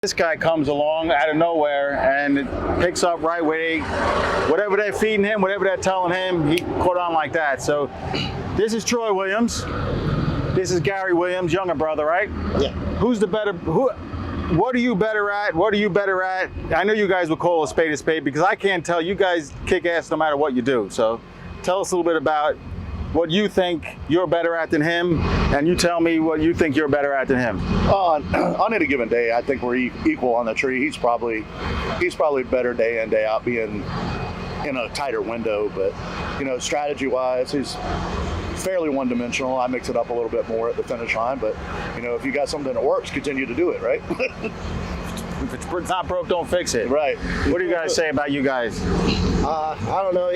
This guy comes along out of nowhere and it picks up right where whatever they're feeding him, whatever they're telling him, he caught on like that. So this is Troy Williams. This is Gary Williams, younger brother, right? Yeah. Who's the better? What are you better at? What are you better at? I know you guys would call a spade because I can't tell. You guys kick ass no matter what you do. So tell us a little bit about what you think you're better at than him, and you tell me what you think you're better at than him. On any given day, I think we're equal on the tree. He's probably better day in, day out, being in a tighter window. But strategy-wise, he's fairly one-dimensional. I mix it up a little bit more at the finish line. But if you got something that works, continue to do it, right? If it's not broke, don't fix it. Right. What do you guys say about you guys? I don't know.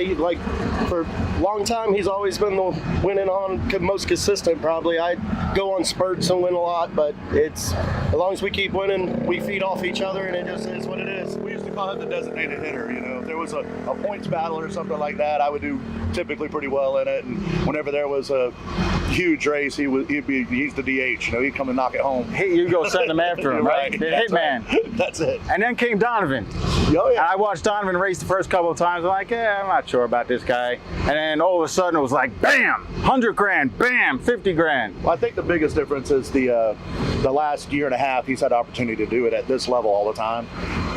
For a long time, he's always been the winning on most consistent, probably. I go on spurts and win a lot, but as long as we keep winning, we feed off each other, and it just is what it is. We used to call him the designated hitter. If there was a points battle or something like that, I would do typically pretty well in it. And whenever there was a huge race, he's the DH. He'd come and knock it home. You go send him after him, right? The hitman. Right. That's it. And then came Donovan. Oh, yeah. I watched Donovan race the first couple of times. I'm like, I'm not sure about this guy. And then all of a sudden it was like, bam, 100 grand, bam, 50 grand. Well, I think the biggest difference is the last year and a half, he's had the opportunity to do it at this level all the time.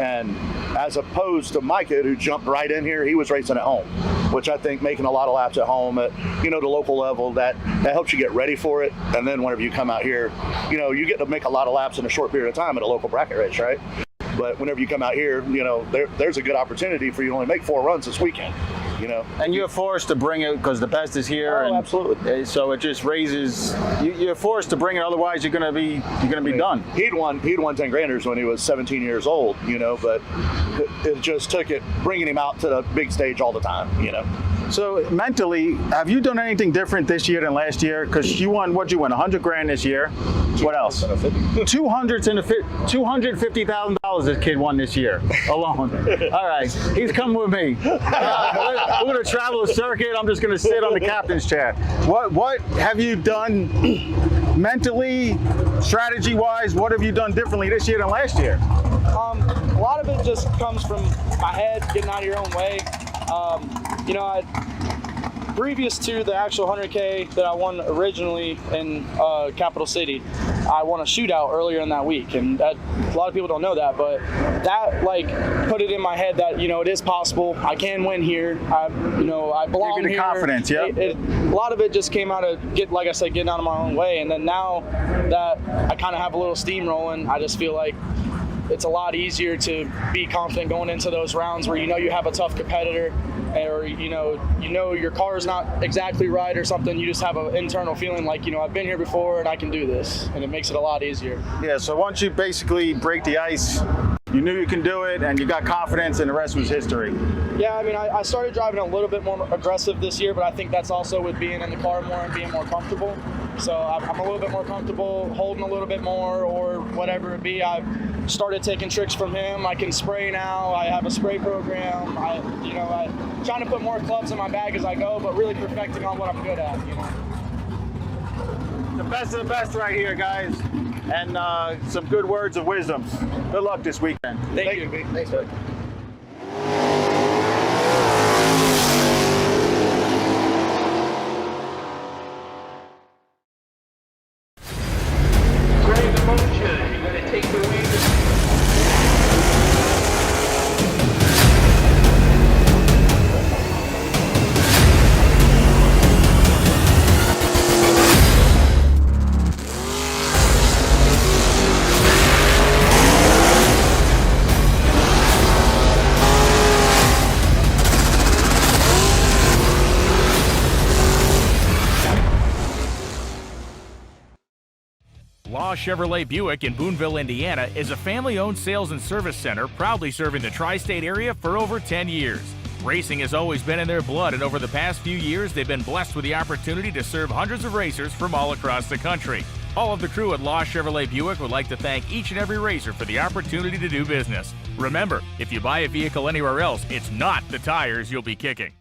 And as opposed to my kid who jumped right in here, he was racing at home, which I think making a lot of laps at home at, the local level, that helps you get ready for it. And then whenever you come out here, you get to make a lot of laps in a short period of time at a local bracket race, right? But whenever you come out here, there's a good opportunity for you to only make 4 runs this weekend. And you're forced to bring it because the best is here. Oh, and absolutely. So it just raises. You're forced to bring it, otherwise you're gonna be done. He'd won 10 granders when he was 17 years old. But it just took it bringing him out to the big stage all the time. So mentally, have you done anything different this year than last year? Because you won, what'd you win? 100 grand this year. What else? $250,000 this kid won this year alone. All right, he's coming with me. We're gonna travel the circuit. I'm just gonna sit on the captain's chair. What have you done mentally, strategy-wise? What have you done differently this year than last year? A lot of it just comes from my head, getting out of your own way. Previous to the actual 100K that I won originally in Capital City, I won a shootout earlier in that week, and a lot of people don't know that, but that put it in my head that it is possible. I can win here. I belong here. Confidence, yeah. A lot of it just came out of getting out of my own way, and then now that I kind of have a little steam rolling, I just feel like it's a lot easier to be confident going into those rounds where you have a tough competitor, or your car is not exactly right or something. You just have an internal feeling like I've been here before and I can do this, and it makes it a lot easier. Yeah. So once you basically break the ice, you knew you can do it, and you got confidence, and the rest was history. Yeah, I started driving a little bit more aggressive this year, but I think that's also with being in the car more and being more comfortable. So I'm a little bit more comfortable holding a little bit more, or whatever it be. I've started taking tricks from him. I can spray now. I have a spray program. I'm trying to put more clubs in my bag as I go, but really perfecting on what I'm good at. The best of the best right here, guys, and some good words of wisdom. Good luck this weekend. Thank you. Thanks, buddy. Great emotion. You're going to take away the Law Chevrolet Buick in Boonville, Indiana is a family-owned sales and service center proudly serving the tri-state area for over 10 years. Racing has always been in their blood, and over the past few years, they've been blessed with the opportunity to serve hundreds of racers from all across the country. All of the crew at Law Chevrolet Buick would like to thank each and every racer for the opportunity to do business. Remember, if you buy a vehicle anywhere else, it's not the tires you'll be kicking.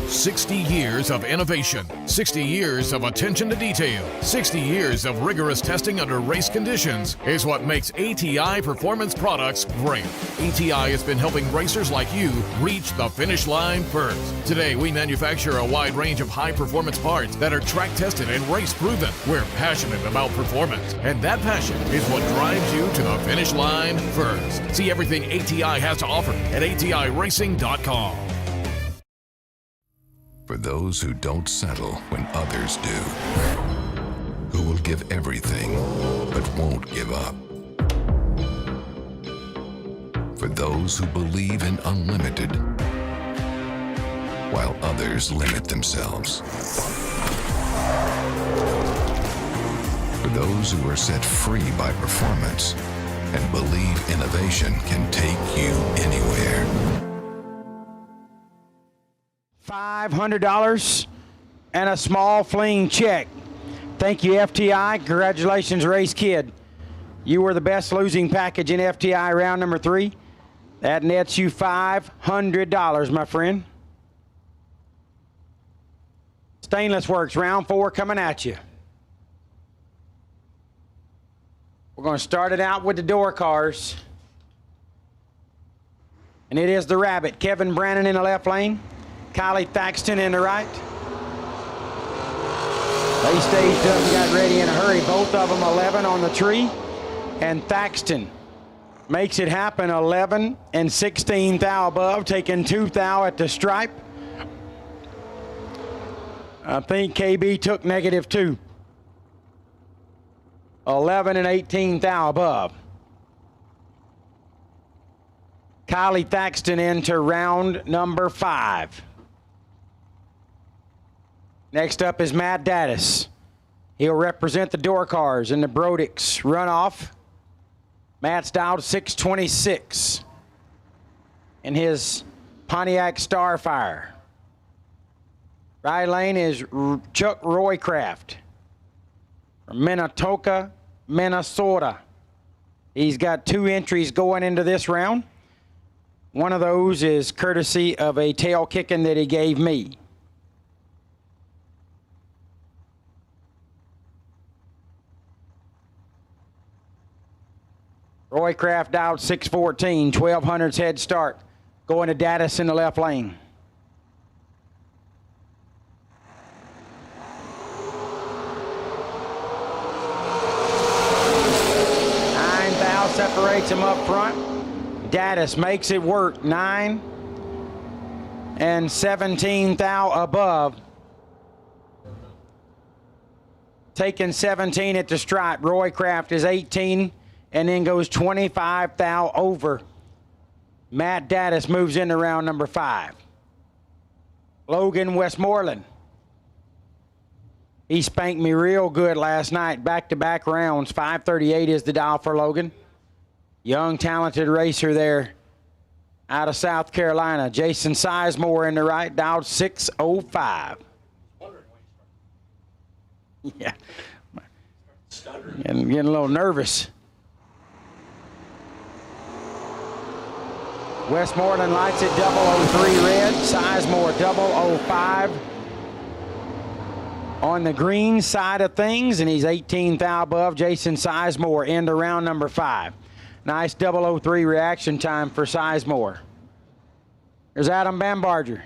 60 years of innovation, 60 years of attention to detail, 60 years of rigorous testing under race conditions is what makes ATI Performance Products great. ATI has been helping racers like you reach the finish line first. Today, we manufacture a wide range of high-performance parts that are track-tested and race-proven. We're passionate about performance, and that passion is what drives you to the finish line first. See everything ATI has to offer at ATIRacing.com. For those who don't settle when others do, who will give everything but won't give up. For those who believe in unlimited while others limit themselves. For those who are set free by performance and believe innovation can take you anywhere. $500 and a small Fling check. Thank you, FTI. Congratulations, Race Kid. You were the best losing package in FTI round number 3. That nets you $500, my friend. Stainless Works, round 4 coming at you. We're going to start it out with the door cars. And it is the Rabbit. Kevin Brannon in the left lane. Kylie Thaxton in the right. They staged up and got ready in a hurry. Both of them 11 on the tree. And Thaxton makes it happen, 11 and 16 thou above, taking 2 thou at the stripe. I think KB took -2. 11 and 18 thou above. Kylie Thaxton into round number 5. Next up is Matt Daddis. He'll represent the door cars in the Brodix runoff. Matt's dialed 626 in his Pontiac Starfire. Right lane is Chuck Roycraft from Minnetonka, Minnesota. He's got 2 entries going into this round. One of those is courtesy of a tail kicking that he gave me. Roycraft dialed 614, 1200's head start. Going to Daddis in the left lane. 9 thou separates him up front. Daddis makes it work. 9 and 17 thou above. Taking 17 at the stripe. Roycraft is 18. And then goes 25 thou over. Matt Daddis moves into round number 5. Logan Westmoreland. He spanked me real good last night, back-to-back rounds. 538 is the dial for Logan. Young, talented racer there out of South Carolina. Jason Sizemore in the right, dialed 605. Yeah. Getting a little nervous. Westmoreland lights it 003 red. Sizemore 005 on the green side of things, and he's 18 thou above. Jason Sizemore into round number 5. Nice 003 reaction time for Sizemore. There's Adam Bambarger.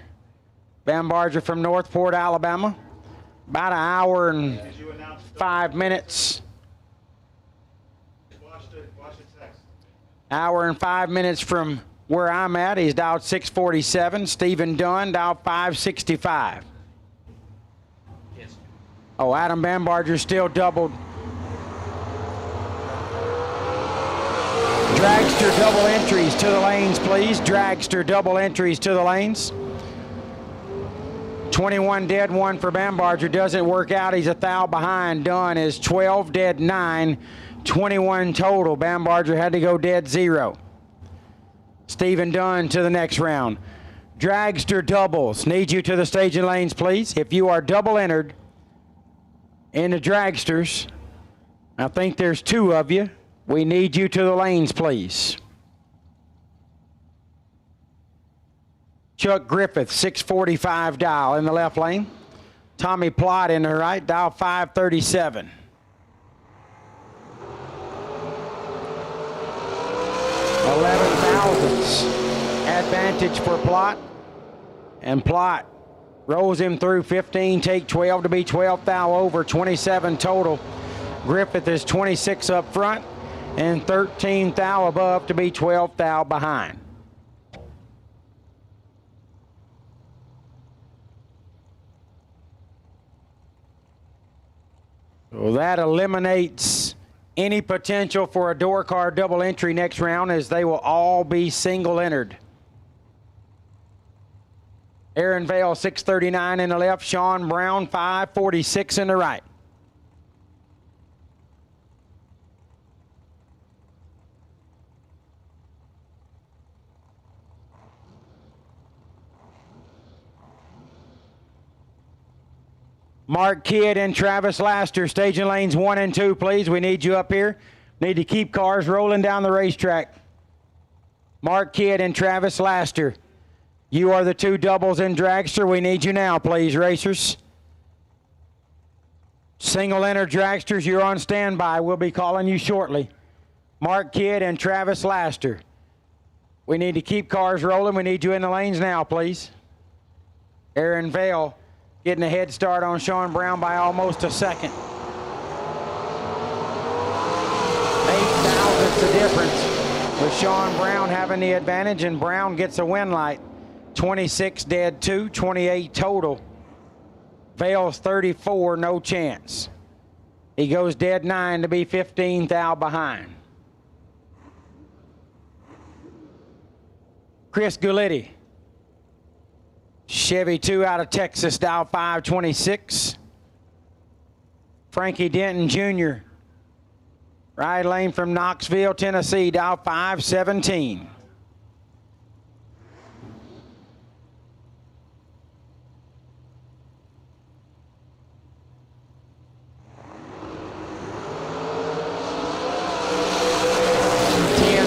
Bambarger from Northport, Alabama. About an hour and 5 minutes. Hour and 5 minutes from where I'm at. He's dialed 647. Stephen Dunn dialed 565. Oh, Adam Bambarger still doubled. Dragster double entries to the lanes, please. Dragster double entries to the lanes. 21 dead 1 for Bambarger. Doesn't work out. He's a thou behind. Dunn is 12 dead 9. 21 total. Bambarger had to go dead 0. Stephen Dunn to the next round. Dragster doubles. Need you to the staging lanes, please. If you are double entered in the Dragsters, I think there's 2 of you. We need you to the lanes, please. Chuck Griffith, 645 dial in the left lane. Tommy Plott in the right, dial 537. $11,000 advantage for Plott. And Plott rolls him through 15, take 12 to be 12 thou over, 27 total. Griffith is 26 up front and 13 thou above to be 12 thou behind. Well, that eliminates any potential for a door car double entry next round, as they will all be single entered. Aaron Vale, 639 in the left. Sean Brown, 546 in the right. Mark Kidd and Travis Laster, staging lanes 1 and 2, please. We need you up here. Need to keep cars rolling down the racetrack. Mark Kidd and Travis Laster. You are the 2 doubles in Dragster. We need you now, please, racers. Single enter Dragsters, you're on standby. We'll be calling you shortly. Mark Kidd and Travis Laster. We need to keep cars rolling. We need you in the lanes now, please. Aaron Vale getting a head start on Sean Brown by almost a second. 8 thousandths the difference, with Sean Brown having the advantage, and Brown gets a win light. 26 dead 2, 28 total. Vale's 34, no chance. He goes dead 9 to be 15 thou behind. Chris Gulitti. Chevy 2 out of Texas, dial 526. Frankie Denton Jr. Right lane from Knoxville, Tennessee, dial 517.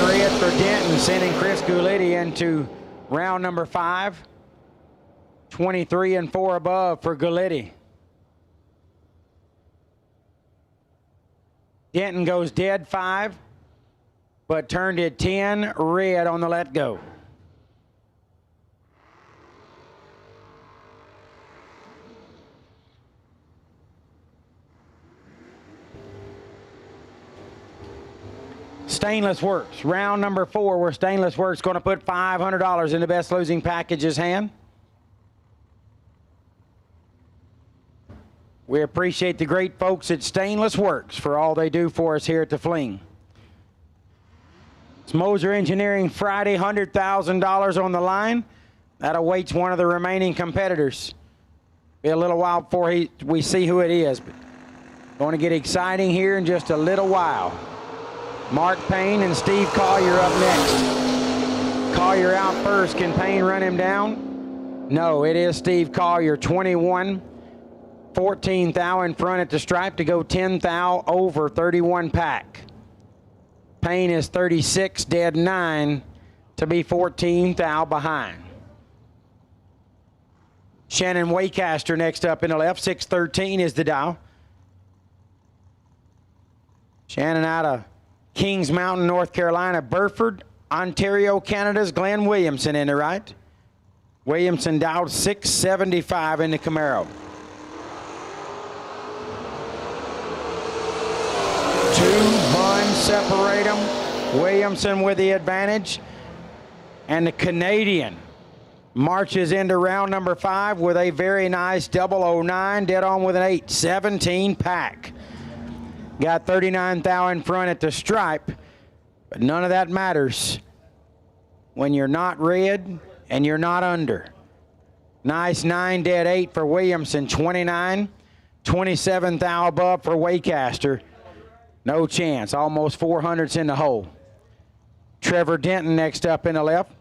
Red for Denton, sending Chris Gulitti into round number 5. 23 and 4 above for Gulitti. Denton goes dead 5, but turned it 10 red on the let go. Stainless Works, round number 4, where Stainless Works going to put $500 in the best losing package's hand. We appreciate the great folks at Stainless Works for all they do for us here at the Fling. It's Moser Engineering Friday, $100,000 on the line. That awaits one of the remaining competitors. Be a little while before we see who it is, but going to get exciting here in just a little while. Mark Payne and Steve Collier up next. Collier out first. Can Payne run him down? No, it is Steve Collier, 21. 14 thou in front at the stripe to go 10 thou over, 31 pack. Payne is 36, dead 9 to be 14 thou behind. Shannon Waycaster next up in the left, 613 is the dial. Shannon out of Kings Mountain, North Carolina. Burford, Ontario, Canada's Glenn Williamson in the right. Williamson dialed 675 in the Camaro. 2 buns separate them. Williamson with the advantage. And the Canadian marches into round number 5 with a very nice 009, dead on with an 817 pack. Got 39 thou in front at the stripe, but none of that matters when you're not red and you're not under. Nice 9 dead 8 for Williamson, 29, 27 thou above for Waycaster. No chance, almost 400s in the hole. Trevor Denton next up in the left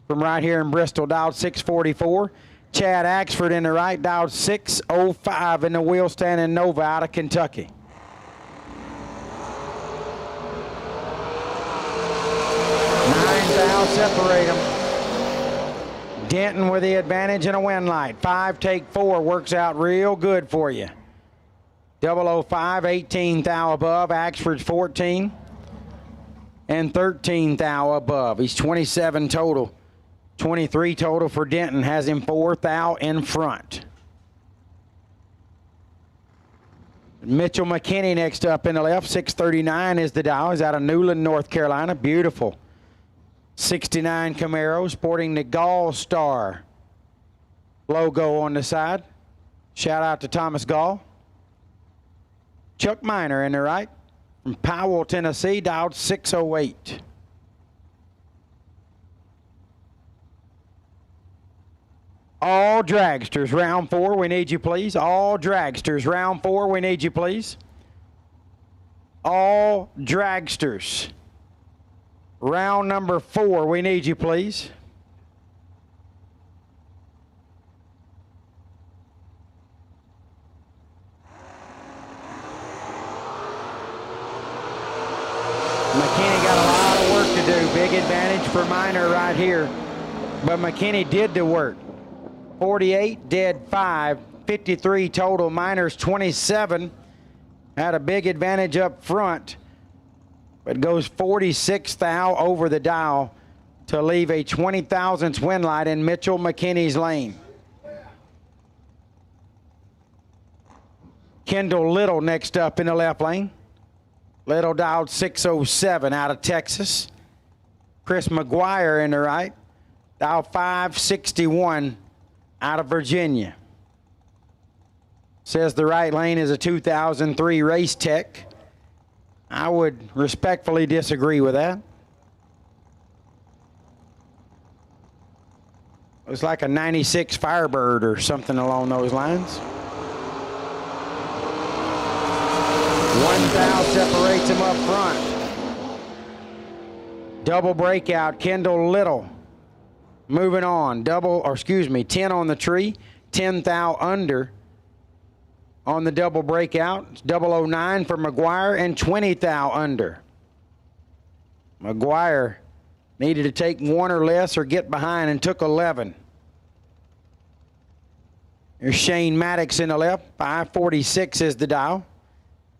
from right here in Bristol, dialed 644. Chad Axford in the right, dialed 605 in the wheel stand in Nova out of Kentucky. Separate them. Denton with the advantage and a win light. 5 take 4 works out real good for you. 005, 18 thou above. Axford's 14 and 13 thou above. He's 27 total. 23 total for Denton. Has him 4 thou in front. Mitchell McKinney next up in the left. 639 is the dial. He's out of Newland, North Carolina. Beautiful. 69 Camaro sporting the Gall Star logo on the side. Shout out to Thomas Gall. Chuck Miner in the right from Powell, Tennessee, dialed 608. All dragsters, round 4, we need you please. All dragsters, round 4, we need you please. All dragsters. Round number 4, we need you please. McKinney got a lot of work to do. Big advantage for Miner right here. But McKinney did the work. 48, dead 5, 53 total. Miner's 27. Had a big advantage up front, but goes 46 thou over the dial to leave a 20 thousandths win light in Mitchell McKinney's lane. Kendall Little next up in the left lane. Little dialed 607 out of Texas. Chris McGuire in the right. Dial 561 out of Virginia. Says the right lane is a 2003 Race Tech. I would respectfully disagree with that. It's like a 96 Firebird or something along those lines. 1 thou separates him up front. Double breakout, Kendall Little. Moving on, 10 on the tree, 10 thou under on the double breakout. It's 009 for McGuire and 20 thou under. McGuire needed to take 1 or less or get behind and took 11. There's Shane Maddox in the left, 546 is the dial.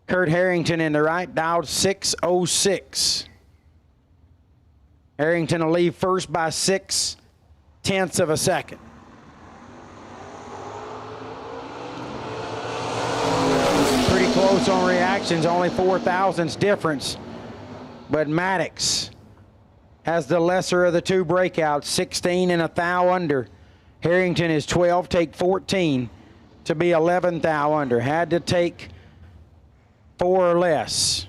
Kurt Harrington in the right, dialed 606. Harrington will leave first by 0.6 of a second. Pretty close on reactions, only 4 thousandths difference. But Maddox has the lesser of the 2 breakouts, 16 and a thou under. Harrington is 12, take 14 to be 11 thou under. Had to take 4 or less.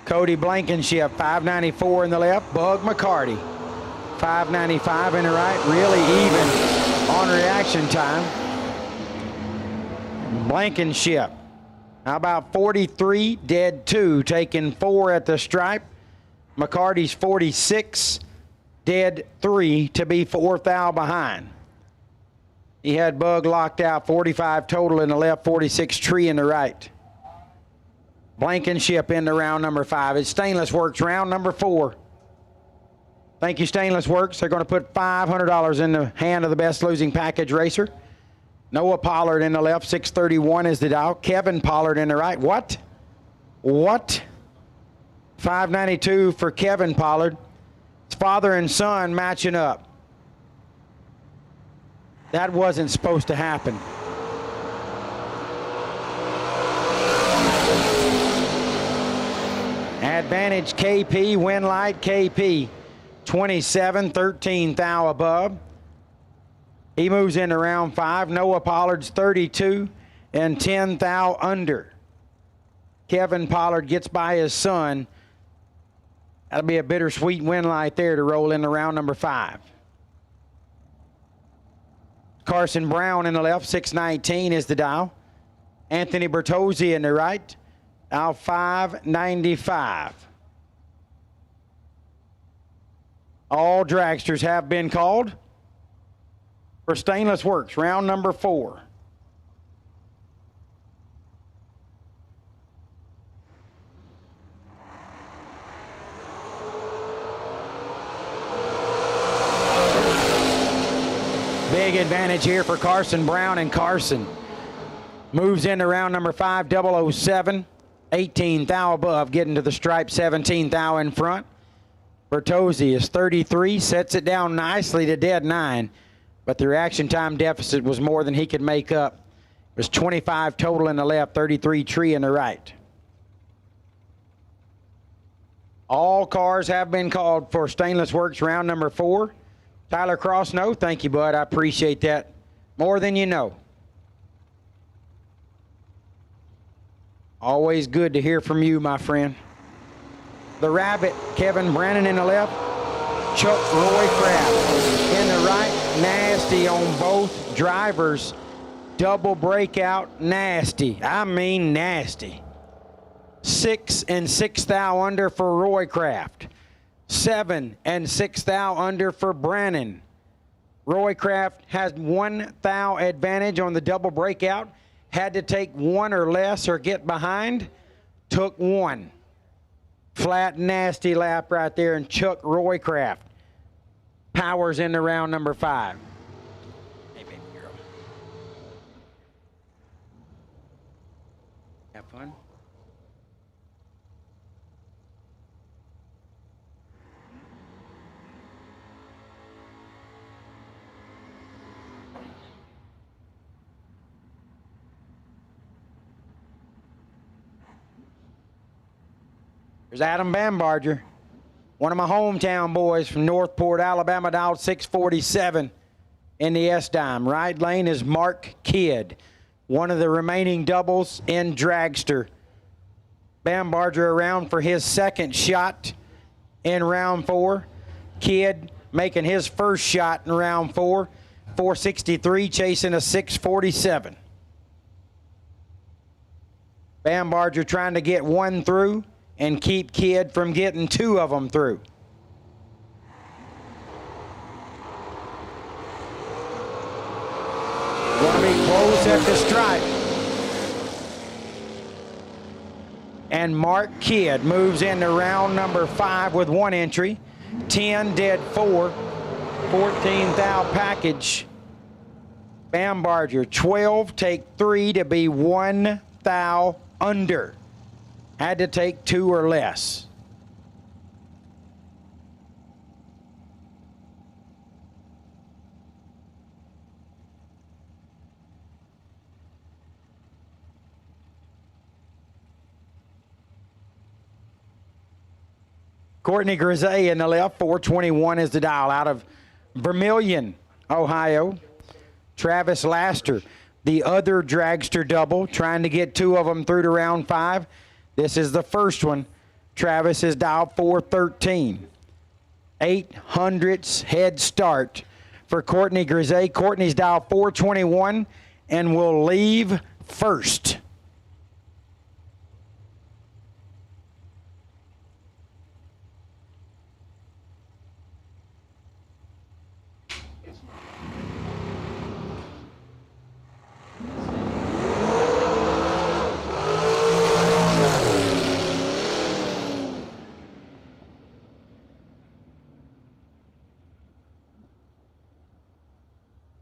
Cody Blankenship, 594 in the left. Bug McCarty, 595 in the right. Really even on reaction time. Blankenship, how about 43, dead 2, taking 4 at the stripe. McCarty's 46, dead 3 to be 4 thou behind. He had Bug locked out, 45 total in the left, 46 tree in the right. Blankenship into round number 5. It's Stainless Works, round number 4. Thank you, Stainless Works. They're going to put $500 in the hand of the best losing package racer. Noah Pollard in the left, 631 is the dial. Kevin Pollard in the right. What? 592 for Kevin Pollard. It's father and son matching up. That wasn't supposed to happen. Advantage KP, win light KP, 27, 13 thou above. He moves into round 5. Noah Pollard's 32 and 10 thou under. Kevin Pollard gets by his son. That'll be a bittersweet win light there to roll into round number 5. Carson Brown in the left, 619 is the dial. Anthony Bertozzi in the right. Now 595. All dragsters have been called. for Stainless Works, round number 4. Big advantage here for Carson Brown, and Carson moves into round number 5, 007. 18 thou above, getting to the stripe, 17 thou in front. Bertozzi is 33, sets it down nicely to dead 9, but the reaction time deficit was more than he could make up. It was 25 total in the left, 33 tree in the right. All cars have been called for Stainless Works round number 4. Tyler Cross, no, thank you, bud. I appreciate that more than you know. Always good to hear from you, my friend. The Rabbit, Kevin Brannon in the left. Chuck Roycraft in the right. Nasty on both drivers. Double breakout, nasty. I mean nasty. 6 and 6 thou under for Roycraft. 7 and 6 thou under for Brannon. Roycraft has 1 thou advantage on the double breakout. Had to take 1 or less or get behind. Took 1. Flat, nasty lap right there, and Chuck Roycraft powers into round number 5. Hey, baby girl. Have fun. There's Adam Bambarger, one of my hometown boys from Northport, Alabama, dialed 647 in the S-Dime. Right lane is Mark Kidd, one of the remaining doubles in Dragster. Bambarger around for his second shot in round 4. Kidd making his first shot in round 4. 463 chasing a 647. Bambarger trying to get 1 through and keep Kidd from getting 2 of them through. Gonna be close at the stripe. And Mark Kidd moves into round number 5 with 1 entry. 10 dead 4. 14 thou package. Bambarger 12, take 3 to be 1 thou under. Had to take 2 or less. Courtney Grisey in the left, 421 is the dial out of Vermilion, Ohio. Travis Laster, the other Dragster double, trying to get 2 of them through to round 5. This is the first one. Travis is dialed 413. 800ths head start for Courtney Grisey. Courtney's dialed 421 and will leave first.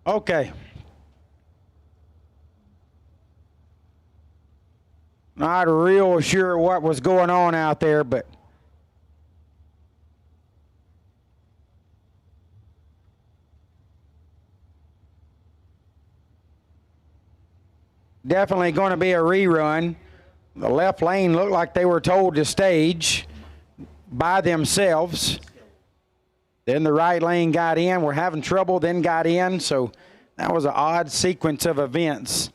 Okay. Not real sure what was going on out there, but definitely going to be a rerun. The left lane looked like they were told to stage by themselves. Then the right lane got in. We're having trouble, then got in. So that was an odd sequence of events.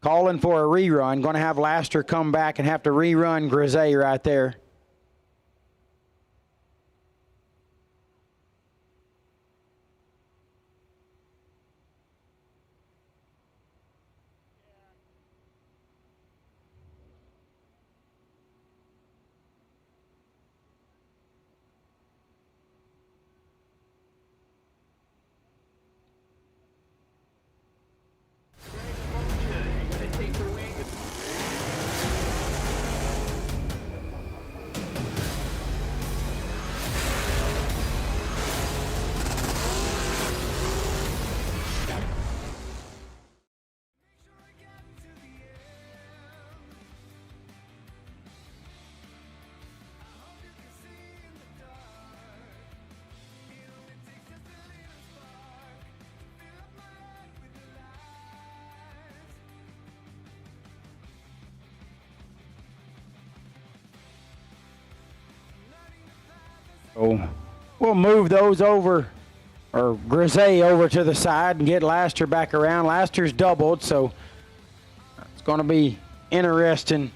Calling for a rerun. Going to have Laster come back and have to rerun Grisey right there. So we'll move those over, or Grisey over to the side and get Laster back around. Laster's doubled, so it's going to be interesting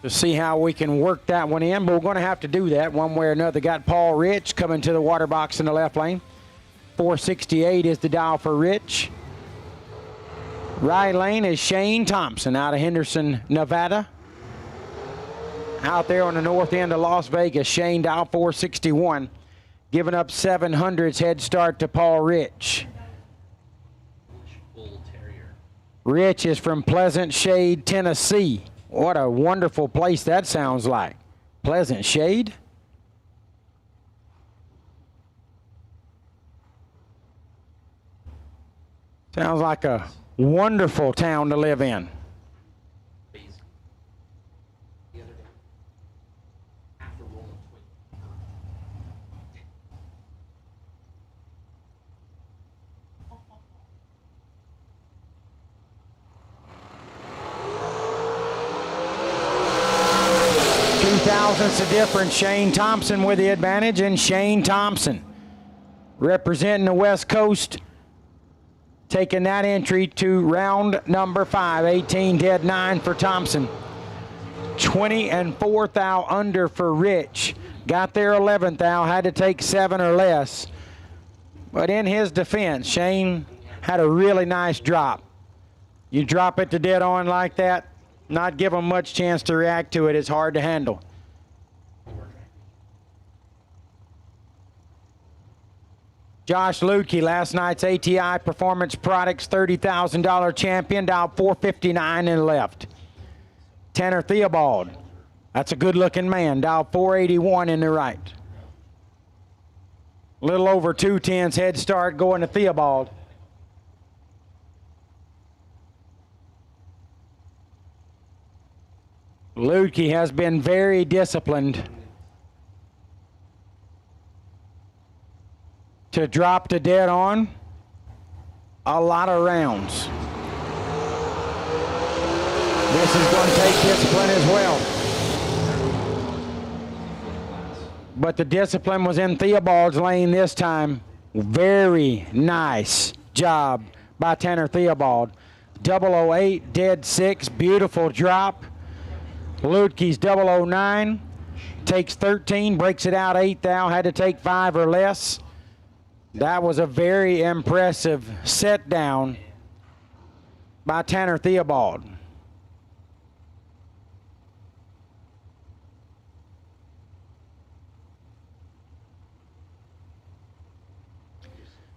to see how we can work that one in, but we're going to have to do that one way or another. Got Paul Rich coming to the water box in the left lane. 468 is the dial for Rich. Right lane is Shane Thompson out of Henderson, Nevada. Out there on the north end of Las Vegas, Shane dial 461, giving up 700's head start to Paul Rich. Rich is from Pleasant Shade, Tennessee. What a wonderful place that sounds like. Pleasant Shade? Sounds like a wonderful town to live in. 2,000ths the difference. Shane Thompson with the advantage, and Shane Thompson representing the West Coast, taking that entry to round number 5. 18 dead 9 for Thompson. 20 and 4 thou under for Rich. Got there 11th thou, had to take 7 or less. But in his defense, Shane had a really nice drop. You drop it to dead on like that, not give them much chance to react to it. It's hard to handle. Josh Lutke, last night's ATI Performance Products $30,000 champion, dialed 459 and left. Tanner Theobald, that's a good-looking man, dialed 481 in the right. A little over 2/10 head start going to Theobald. Lutke has been very disciplined to drop to dead on a lot of rounds. This is going to take discipline as well. But the discipline was in Theobald's lane this time. Very nice job by Tanner Theobald. 008, dead 6, beautiful drop. Lutke's 009, takes 13, breaks it out 8 thou, had to take 5 or less. That was a very impressive set down by Tanner Theobald.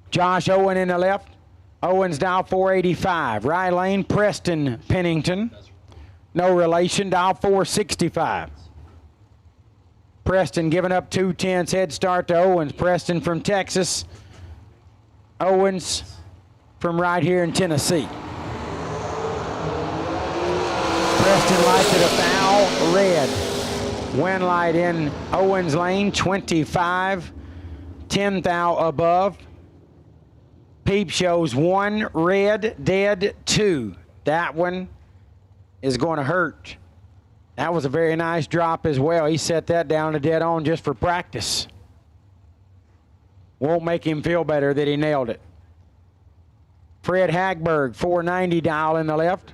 Josh Owen in the left. Owen's dial 485. Right lane, Preston Pennington. No relation, dial 465. Preston giving up 2/10 head start to Owens. Preston from Texas. Owens from right here in Tennessee. Preston lighted a foul red. Wind light in Owens lane, 25. 10 thou above. Peep shows 1 red, dead 2. That one is going to hurt. That was a very nice drop as well. He set that down to dead on just for practice. Won't make him feel better that he nailed it. Fred Hagberg, 490 dial in the left.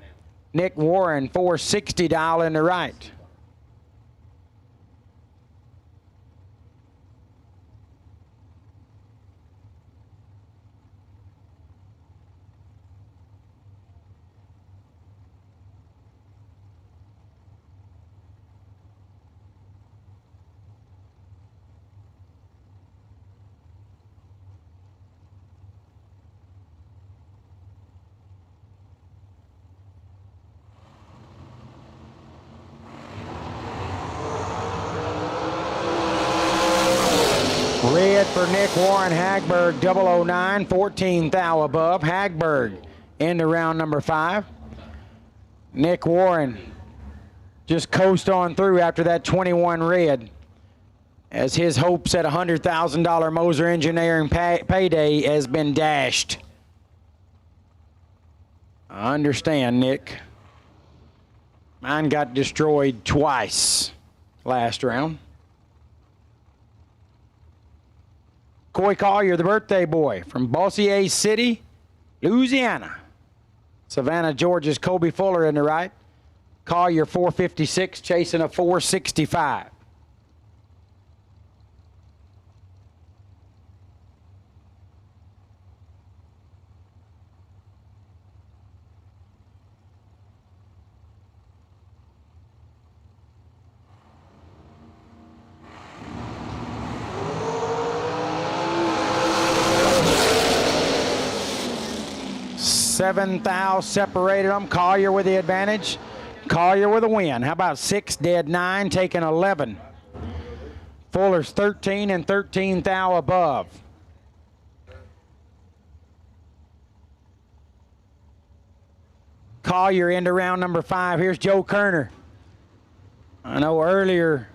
Nick Warren, 460 dial in the right. Red for Nick Warren, Hagberg 009, 14 thou above. Hagberg into round number 5. Nick Warren just coast on through after that 21 red, as his hopes at $100,000 Moser Engineering payday has been dashed. I understand, Nick. Mine got destroyed twice last round. Coy Collier, the birthday boy from Bossier City, Louisiana. Savannah, Georgia's Kobe Fuller in the right. Collier 456, chasing a 465. Seven thou separated them. Collier with the advantage. Collier with a win. How about 6 dead 9, taking 11. Fuller's 13 and 13 thou above. Collier into round number 5. Here's Joe Kerner. I know earlier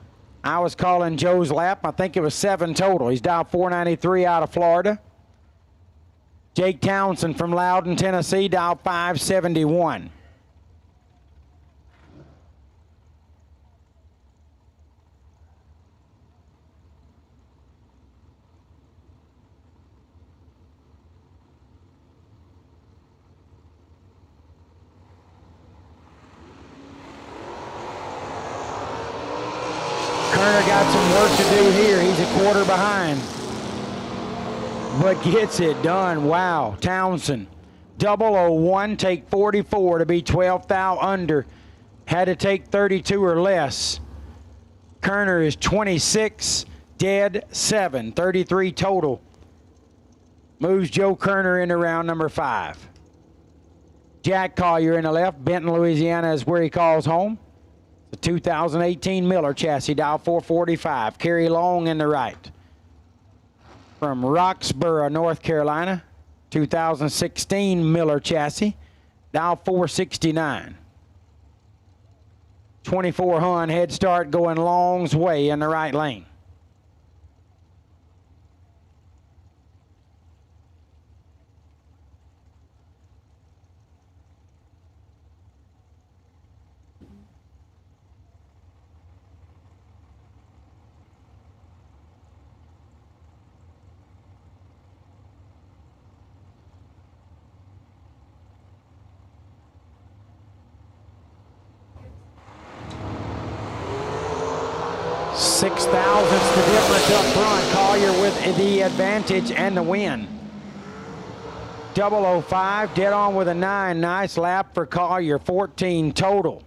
I was calling Joe's lap. I think it was 7 total. He's dialed 493 out of Florida. Jake Townsend from Loudon, Tennessee, dialed 571. Kerner got some work to do here. He's a quarter behind, but gets it done. Wow. Townsend, 001, take 44 to be 12 thou under. Had to take 32 or less. Kerner is 26, dead 7, 33 total. Moves Joe Kerner into round number 5. Jack Collier in the left. Benton, Louisiana is where he calls home. The 2018 Miller chassis, dial 445. Kerry Long in the right. From Roxborough, North Carolina, 2016 Miller chassis, dial 469. 24 Hun head start going Long's way in the right lane. Six thousandths the difference up front. Collier with the advantage and the win. 005, dead on with a 9. Nice lap for Collier, 14 total.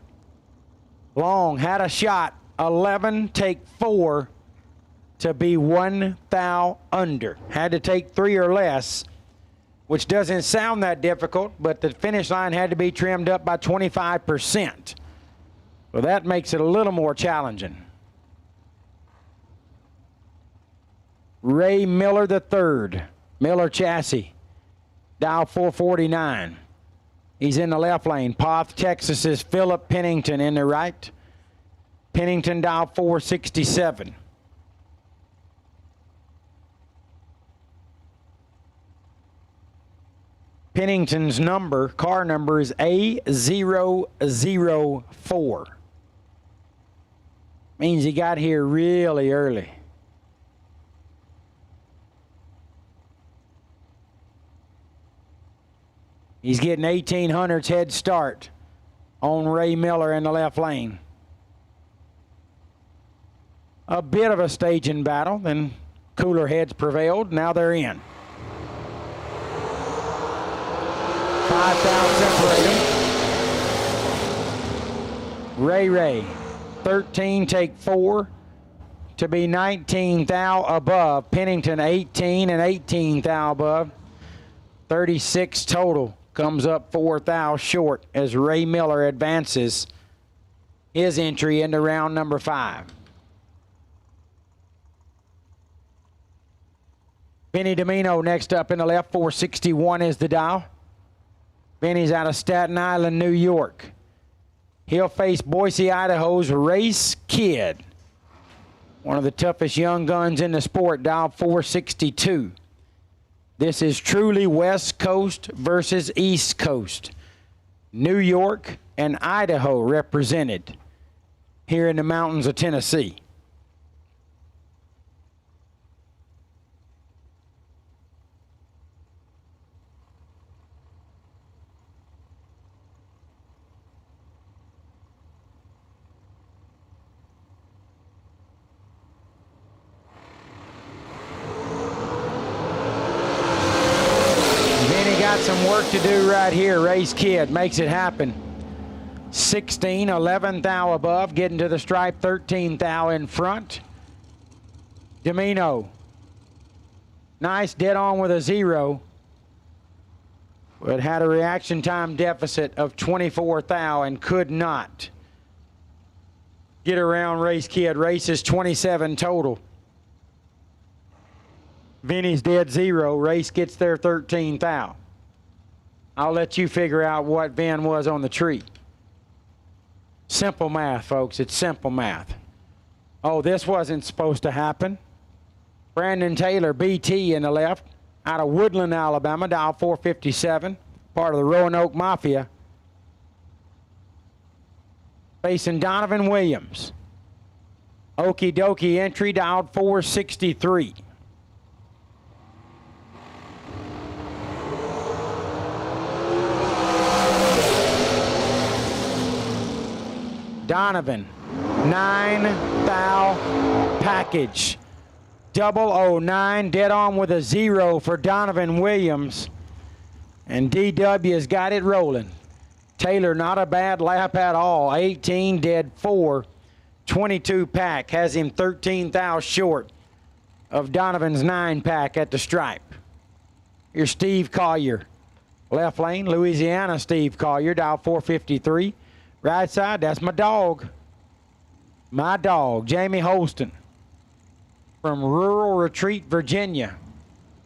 Long had a shot, 11, take 4 to be 1 thou under. Had to take 3 or less, which doesn't sound that difficult, but the finish line had to be trimmed up by 25%. So that makes it a little more challenging. Ray Miller III, Miller chassis, dial 449. He's in the left lane. Poth, Texas's Philip Pennington in the right. Pennington dial 467. Pennington's number, car number is A004. Means he got here really early. He's getting 1800's head start on Ray Miller in the left lane. A bit of a staging battle, then cooler heads prevailed. Now they're in. 5 thou separate them. Ray, 13, take 4 to be 19 thou above. Pennington 18 and 18 thou above. 36 total. Comes up 4 thou short as Ray Miller advances his entry into round number 5. Benny Domino next up in the left, 461 is the dial. Benny's out of Staten Island, New York. He'll face Boise, Idaho's Race Kid, one of the toughest young guns in the sport, dial 462. This is truly West Coast versus East Coast. New York and Idaho represented here in the mountains of Tennessee. got some work to do right here. Race Kid makes it happen. 16, 11 thou above, getting to the stripe, 13 thou in front. Domino, nice, dead on with a 0, but had a reaction time deficit of 24 thou and could not get around Race Kid. Races 27 total. Vinny's dead 0. Race gets there 13 thou. I'll let you figure out what Vin was on the tree. Simple math, folks. It's simple math. Oh, this wasn't supposed to happen. Brandon Taylor, BT in the left, out of Woodland, Alabama, dial 457, part of the Roanoke Mafia. Facing Donovan Williams. Okie dokie entry, dialed 463. Donovan, 9 thou package. 009, dead on with a 0 for Donovan Williams. And DW has got it rolling. Taylor, not a bad lap at all. 18, dead 4. 22 pack has him 13 thou short of Donovan's 9 pack at the stripe. Here's Steve Collier. Left lane, Louisiana Steve Collier, dial 453. Right side, that's my dog. My dog, Jamie Holston. From Rural Retreat, Virginia.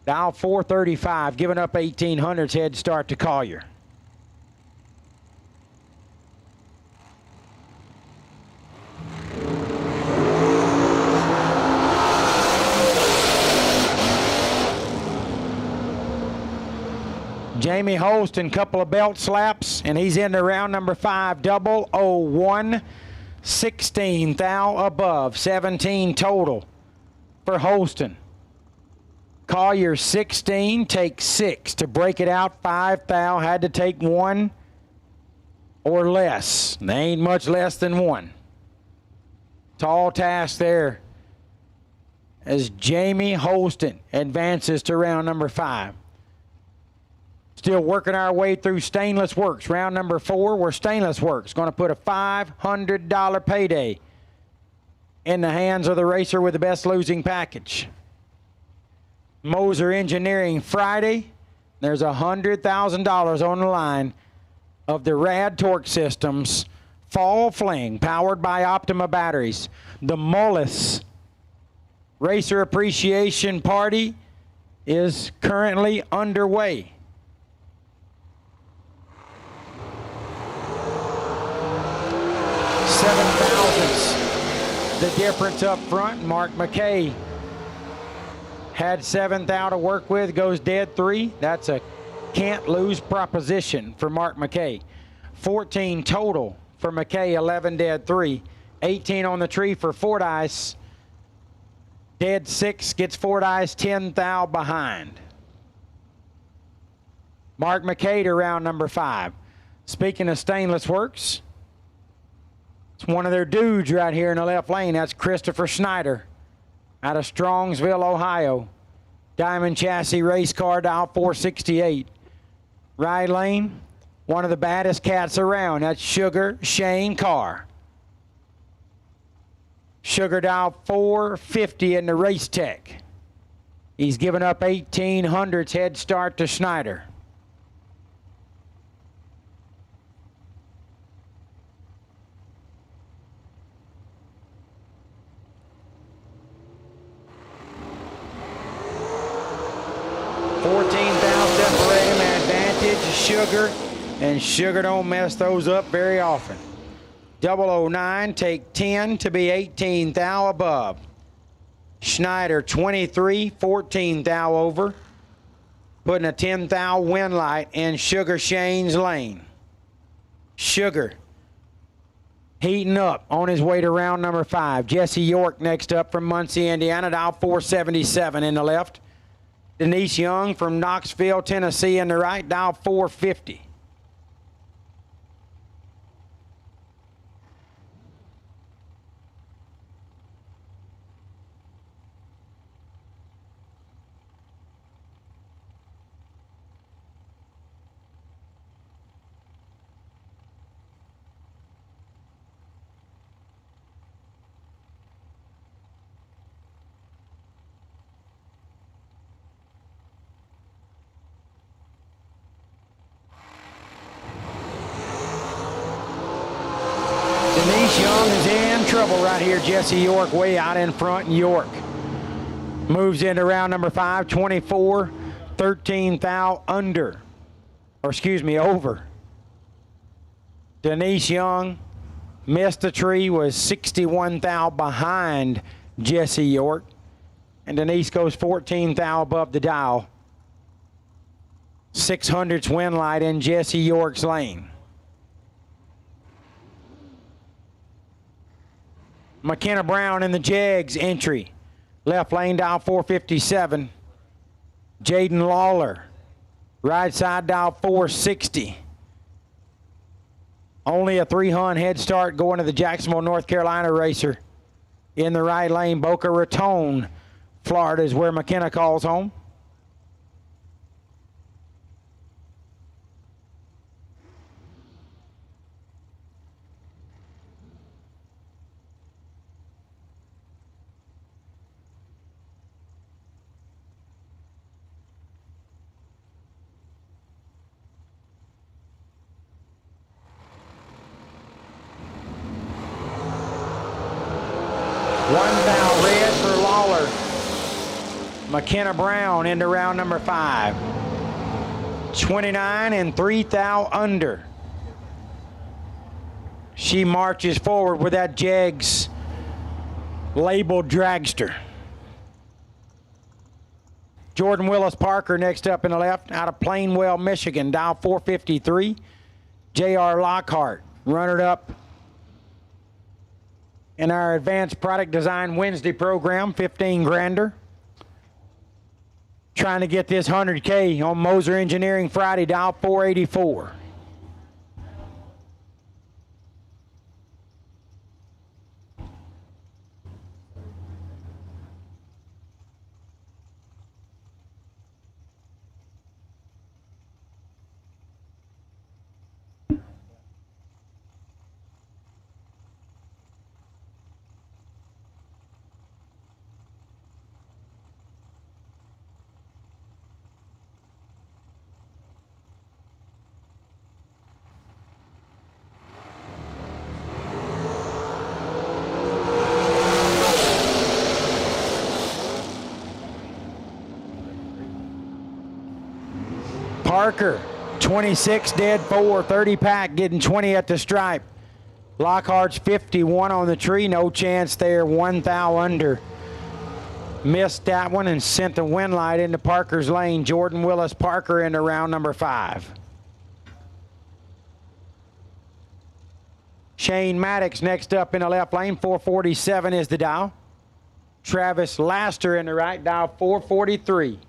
Dial 435, giving up 1800's head start to Collier. Jamie Holston, couple of belt slaps, and he's into round number 5, 001, 16 thou above, 17 total for Holston. Collier 16, take 6 to break it out. 5 thou, had to take 1 or less. They ain't much less than 1. Tall task there as Jamie Holston advances to round number 5. Still working our way through Stainless Works. Round number 4, where Stainless Works going to put a $500 payday in the hands of the racer with the best losing package. Moser Engineering Friday. There's $100,000 on the line of the RAD Torque Systems Fall Fling, powered by Optima batteries. The Mullis Racer Appreciation Party is currently underway. $7,000 the difference up front. Mark McKay had 7 thou to work with, goes dead 3. That's a can't lose proposition for Mark McKay. 14 total for McKay, 11 dead 3. 18 on the tree for Fordyce. Dead 6 gets Fordyce 10 thou behind. Mark McKay to round number 5. Speaking of Stainless Works, it's one of their dudes right here in the left lane. That's Christopher Snyder out of Strongsville, Ohio. Diamond chassis race car, dial 468. Right lane, one of the baddest cats around. That's Sugar Shane Carr. Sugar dial 450 in the Race Tech. He's given up 1800's head start to Snyder. Sugar, and Sugar don't mess those up very often. 009, take 10 to be 18 thou above. Schneider 23, 14 thou over, putting a 10 thou win light in Sugar Shane's lane. Sugar heating up on his way to round number 5. Jesse York next up from Muncie, Indiana, dial 477 in the left. Denise Young from Knoxville, Tennessee in the right, dial 450. trouble right here. Jesse York way out in front, and York moves into round number 5, 24, 13 thou under, or excuse me, over. Denise Young missed the tree, was 61 thou behind Jesse York, and Denise goes 14 thou above the dial. 600's win light in Jesse York's lane. McKenna Brown in the Jags entry. Left lane dial 457. Jaden Lawler. Right side dial 460. Only a 300 head start going to the Jacksonville, North Carolina racer. In the right lane, Boca Raton, Florida is where McKenna calls home. One thou red for Lawler. McKenna Brown into round number 5. 29 and 3 thou under. She marches forward with that Jags labeled Dragster. Jordan Willis Parker next up in the left out of Plainwell, Michigan, dial 453. J.R. Lockhart, runner up in our Advanced Product Design Wednesday program, 15 grander. Trying to get this 100K on Moser Engineering Friday, dial 484. Parker, 26 dead 4, 30 pack, getting 20 at the stripe. Lockhart's 51 on the tree, no chance there, 1 thou under. Missed that one and sent the win light into Parker's lane. Jordan Willis Parker into round number 5. Shane Maddox next up in the left lane, 447 is the dial. Travis Laster in the right, dial 443.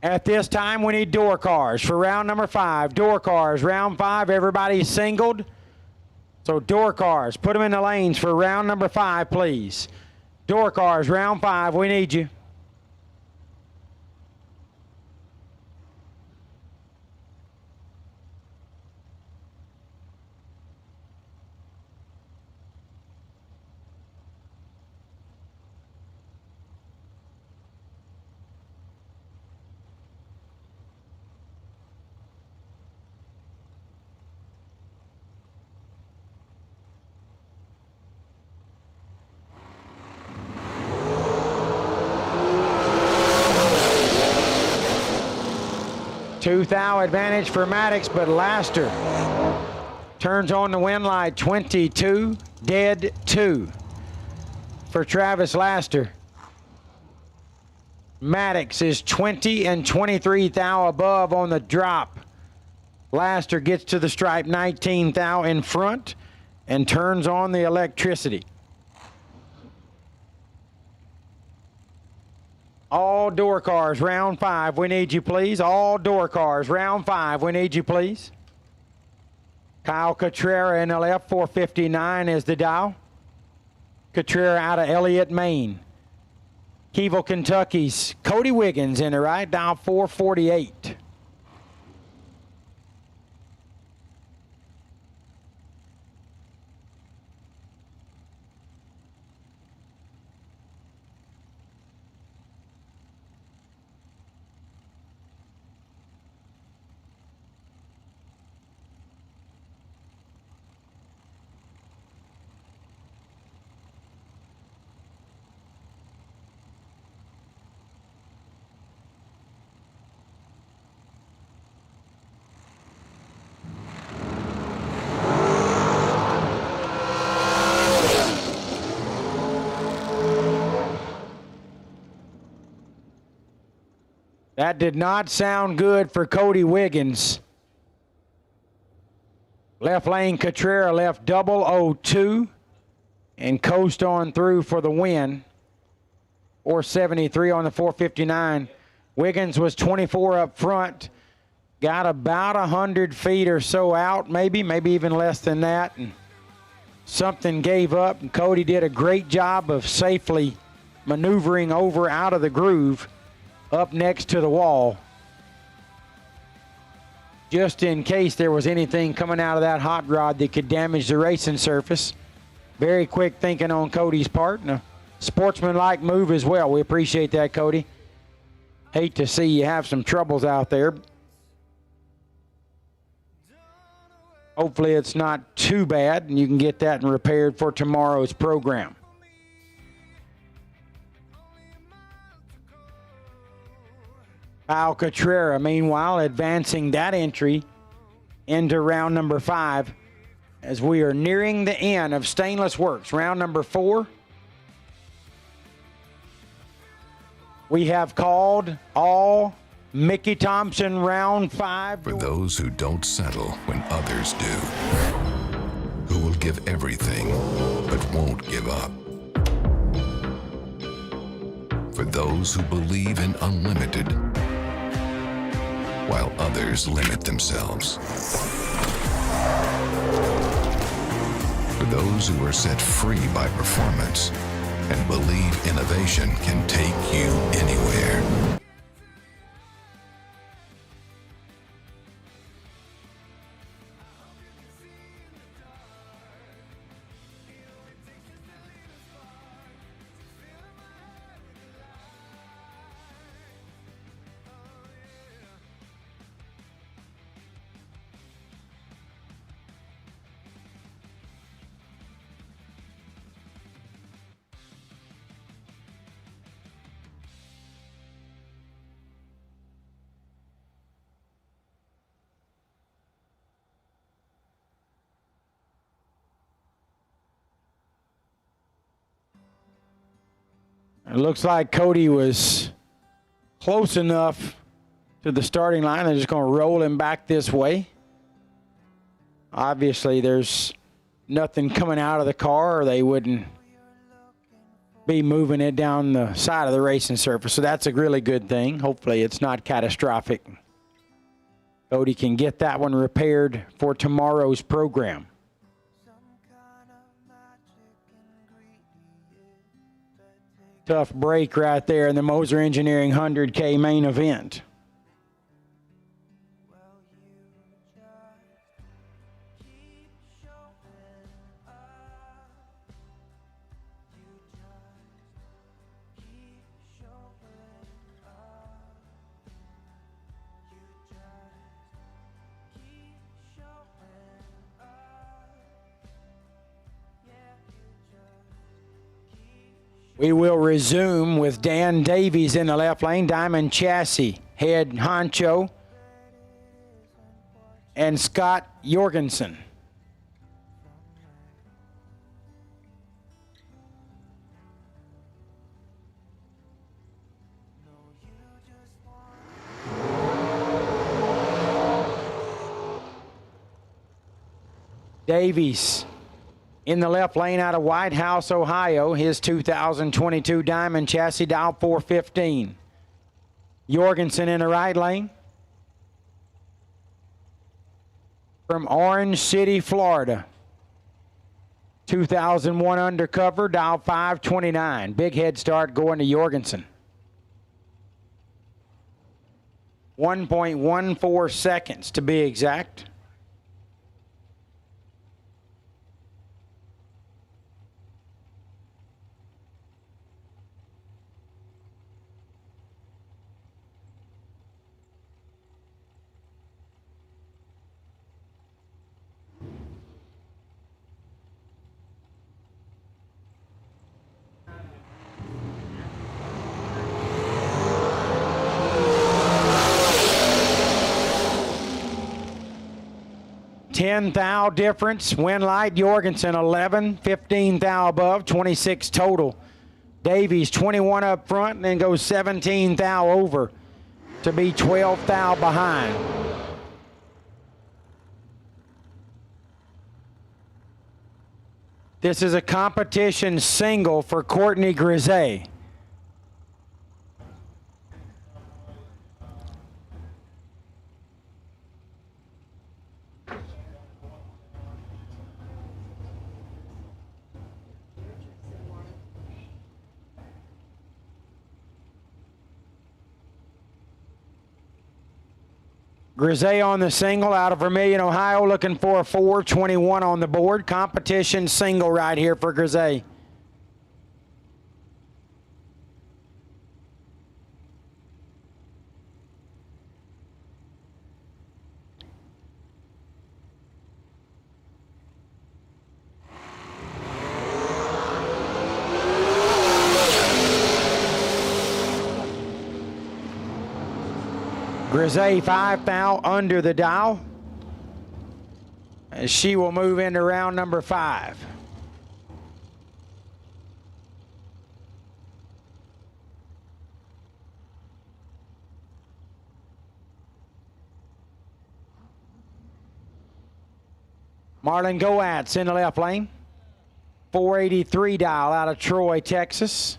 At this time, we need door cars for round number 5. Door cars, round 5, everybody's singled. So door cars, put them in the lanes for round number 5, please. Door cars, round 5, we need you. Two thou advantage for Maddox, but Laster turns on the win light. 22, dead 2 for Travis Laster. Maddox is 20 and 23 thou above on the drop. Laster gets to the stripe, 19 thou in front, and turns on the electricity. All door cars, round 5, we need you, please. All door cars, round 5, we need you, please. Kyle Catrera in the left, 459 is the dial. Catrera out of Elliott, Maine. Keeville, Kentucky's Cody Wiggins in the right, dial 448. That did not sound good for Cody Wiggins. Left lane Cotrera left 002 and coast on through for the win. 473 on the 459. Wiggins was 24 up front. Got about 100 feet or so out, maybe even less than that. And something gave up, and Cody did a great job of safely maneuvering over out of the groove up next to the wall, just in case there was anything coming out of that hot rod that could damage the racing surface. Very quick thinking on Cody's part, and a sportsmanlike move as well. We appreciate that, Cody. Hate to see you have some troubles out there. Hopefully it's not too bad, and you can get that repaired for tomorrow's program. Kyle Cotrera, meanwhile, advancing that entry into round number 5 as we are nearing the end of Stainless Works. Round number 4. We have called all Mickey Thompson round 5. For those who don't settle when others do, who will give everything but won't give up. For those who believe in unlimited while others limit themselves. For those who are set free by performance and believe innovation can take you anywhere. It looks like Cody was close enough to the starting line. They're just going to roll him back this way. Obviously, there's nothing coming out of the car, or they wouldn't be moving it down the side of the racing surface. So that's a really good thing. Hopefully, it's not catastrophic. Cody can get that one repaired for tomorrow's program. Tough break right there in the Moser Engineering 100K main event. We will resume with Dan Davies in the left lane, Diamond Chassis, head honcho, and Scott Jorgensen. Davies in the left lane out of White House, Ohio, his 2022 Diamond Chassis, dial 415. Jorgensen in the right lane from Orange City, Florida. 2001 undercover, dial 529. Big head start going to Jorgensen. 1.14 seconds to be exact. $10 thou difference. Winlight Jorgensen 11, 15 thou above, 26 total. Davies 21 up front and then goes 17 thou over. to be 12 thou behind. This is a competition single for Courtney Grisey. Grisey on the single out of Vermilion, Ohio, looking for a 4:21 on the board. Competition single right here for Grisey. Grisey 5 thou under the dial, as she will move into round number 5. Marlon Goatz in the left lane. 483 dial out of Troy, Texas.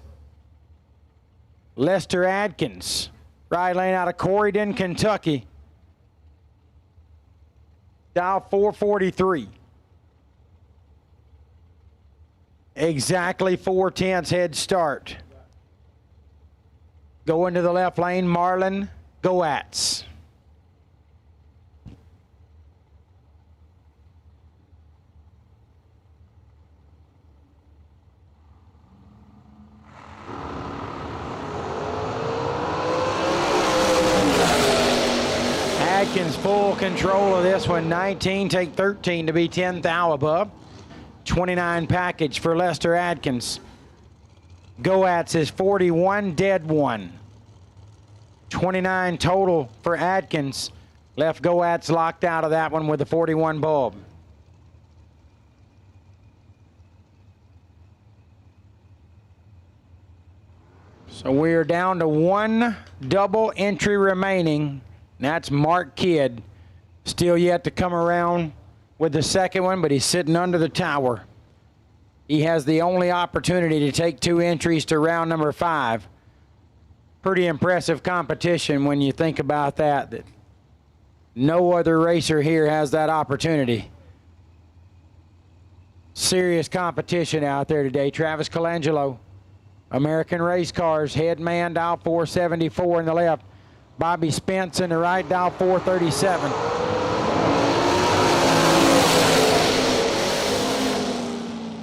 Lester Adkins, right lane out of Corydon, Kentucky. Dial 443. Exactly 4/10 head start. Going to the left lane, Marlon Goatz. Adkins full control of this one. 19, take 13 to be 10 thou above. 29 package for Lester Adkins. Goatz is 41, dead 1. 29 total for Adkins. Left Goatz locked out of that one with the 41 bulb. So we're down to one double entry remaining. That's Mark Kidd. Still yet to come around with the second one, but he's sitting under the tower. He has the only opportunity to take 2 entries to round number 5. Pretty impressive competition when you think about that, that no other racer here has that opportunity. Serious competition out there today. Travis Colangelo, American Race Cars, head man, dial 474 in the left. Bobby Spence in the right, dial 437.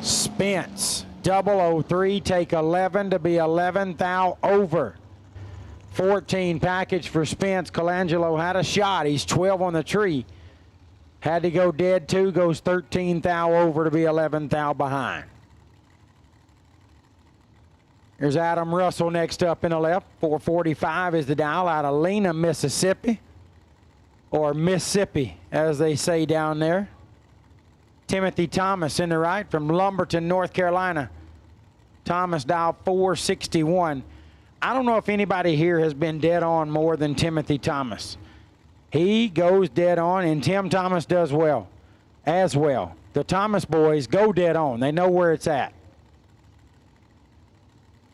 Spence, 003, take 11 to be 11 thou over. 14 package for Spence. Colangelo had a shot. He's 12 on the tree. Had to go dead 2, goes 13 thou over to be 11 thou behind. Here's Adam Russell next up in the left. 445 is the dial out of Lena, Mississippi. Or Mississippi, as they say down there. Timothy Thomas in the right from Lumberton, North Carolina. Thomas dial 461. I don't know if anybody here has been dead on more than Timothy Thomas. He goes dead on, and Tim Thomas does well, as well. The Thomas boys go dead on. They know where it's at.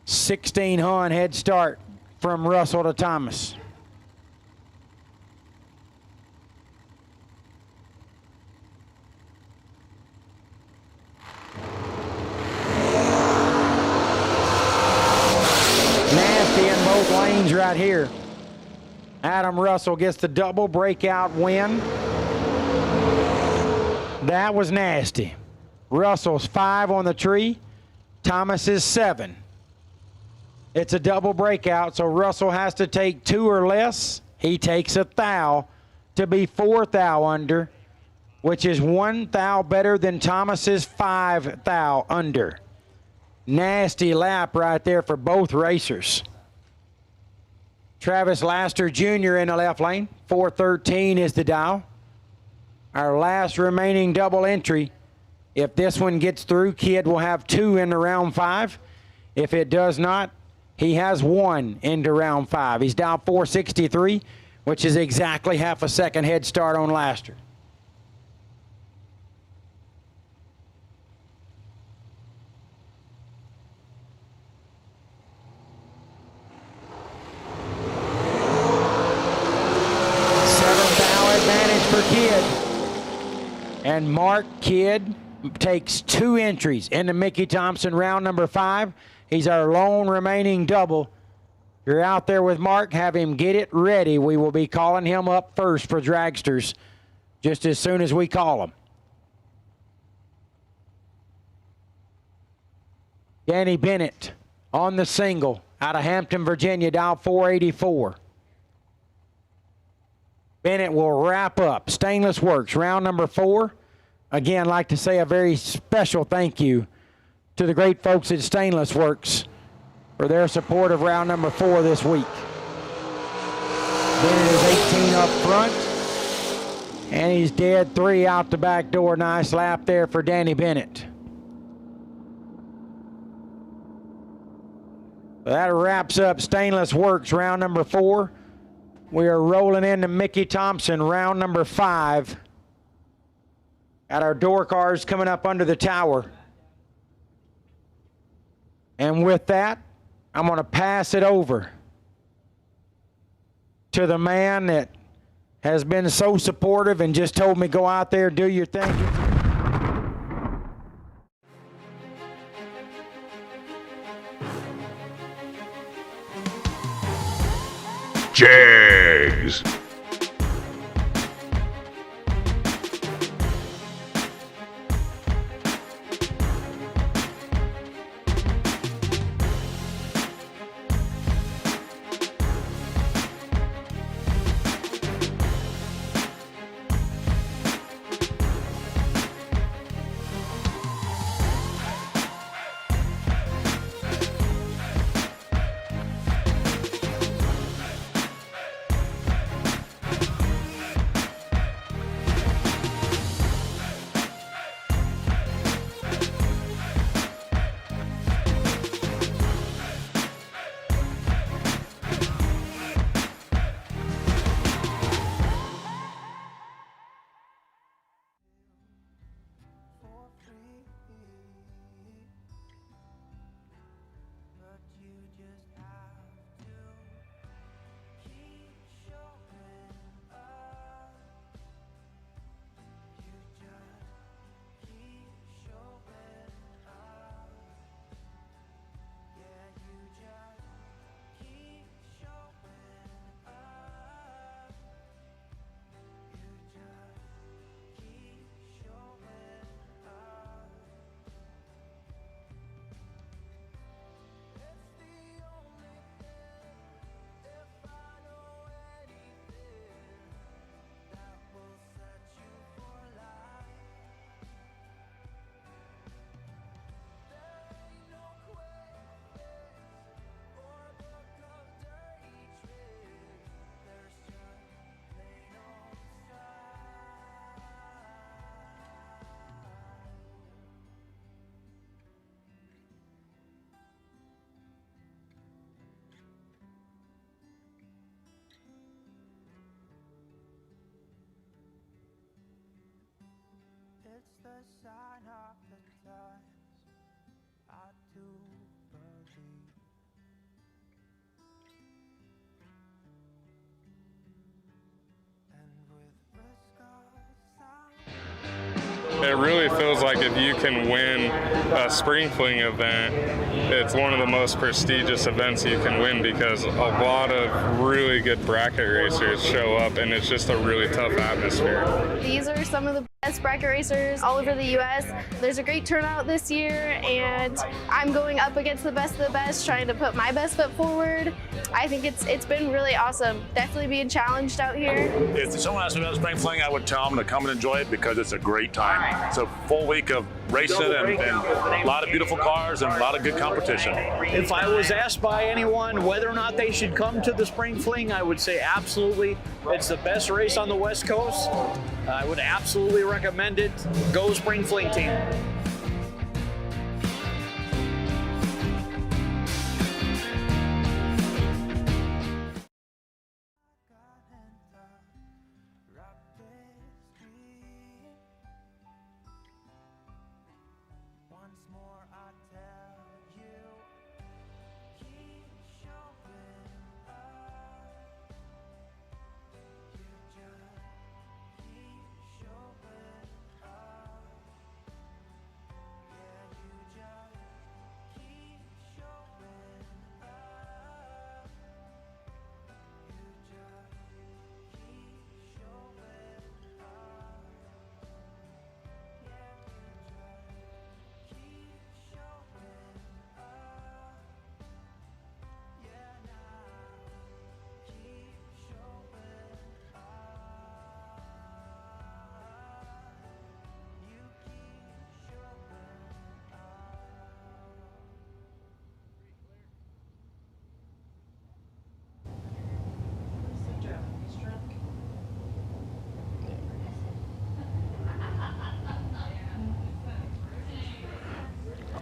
1600 head start from Russell to Thomas. Nasty in both lanes right here. Adam Russell gets the double breakout win. That was nasty. Russell's 5 on the tree. Thomas is 7. It's a double breakout, so Russell has to take 2 or less. He takes a thou to be 4 thou under, which is 1 thou better than Thomas's 5 thou under. Nasty lap right there for both racers. Travis Laster Jr. in the left lane. 413 is the dial. Our last remaining double entry. If this one gets through, Kidd will have 2 in the round 5. If it does not, He has won into round 5. He's down 463, which is exactly half a second head start on Laster. For Kidd. And Mark Kidd takes 2 entries into Mickey Thompson round number 5. He's our lone remaining double. If you're out there with Mark, have him get it ready. We will be calling him up first for Dragsters just as soon as we call him. Danny Bennett on the single out of Hampton, Virginia, down 484. Bennett will wrap up Stainless Works, round number 4. Again, like to say a very special thank you to the great folks at Stainless Works for their support of round number 4 this week. Bennett is 18 up front, and he's dead 3 out the back door. Nice lap there for Danny Bennett. That wraps up Stainless Works, round number 4. We are rolling into Mickey Thompson, round number 5. Got our door cars coming up under the tower. And with that, I'm going to pass it over to the man that has been so supportive and just told me go out there, do your thing. Jags. It's the sign of the times, I do believe. And with risk of sound, it really feels like if you can win a spring fling event, it's one of the most prestigious events you can win because a lot of really good bracket racers show up and it's just a really tough atmosphere. These are some of the best bracket racers all over the U.S. There's a great turnout this year and I'm going up against the best of the best, trying to put my best foot forward. I think it's been really awesome. Definitely being challenged out here. If someone asked me about spring fling, I would tell them to come and enjoy it because it's a great time. It's a full week of racing and a lot of beautiful cars and a lot of good competition. If I was asked by anyone whether or not they should come to the spring fling, I would say absolutely. It's the best race on the West Coast. I would absolutely recommend it. Go spring fling team.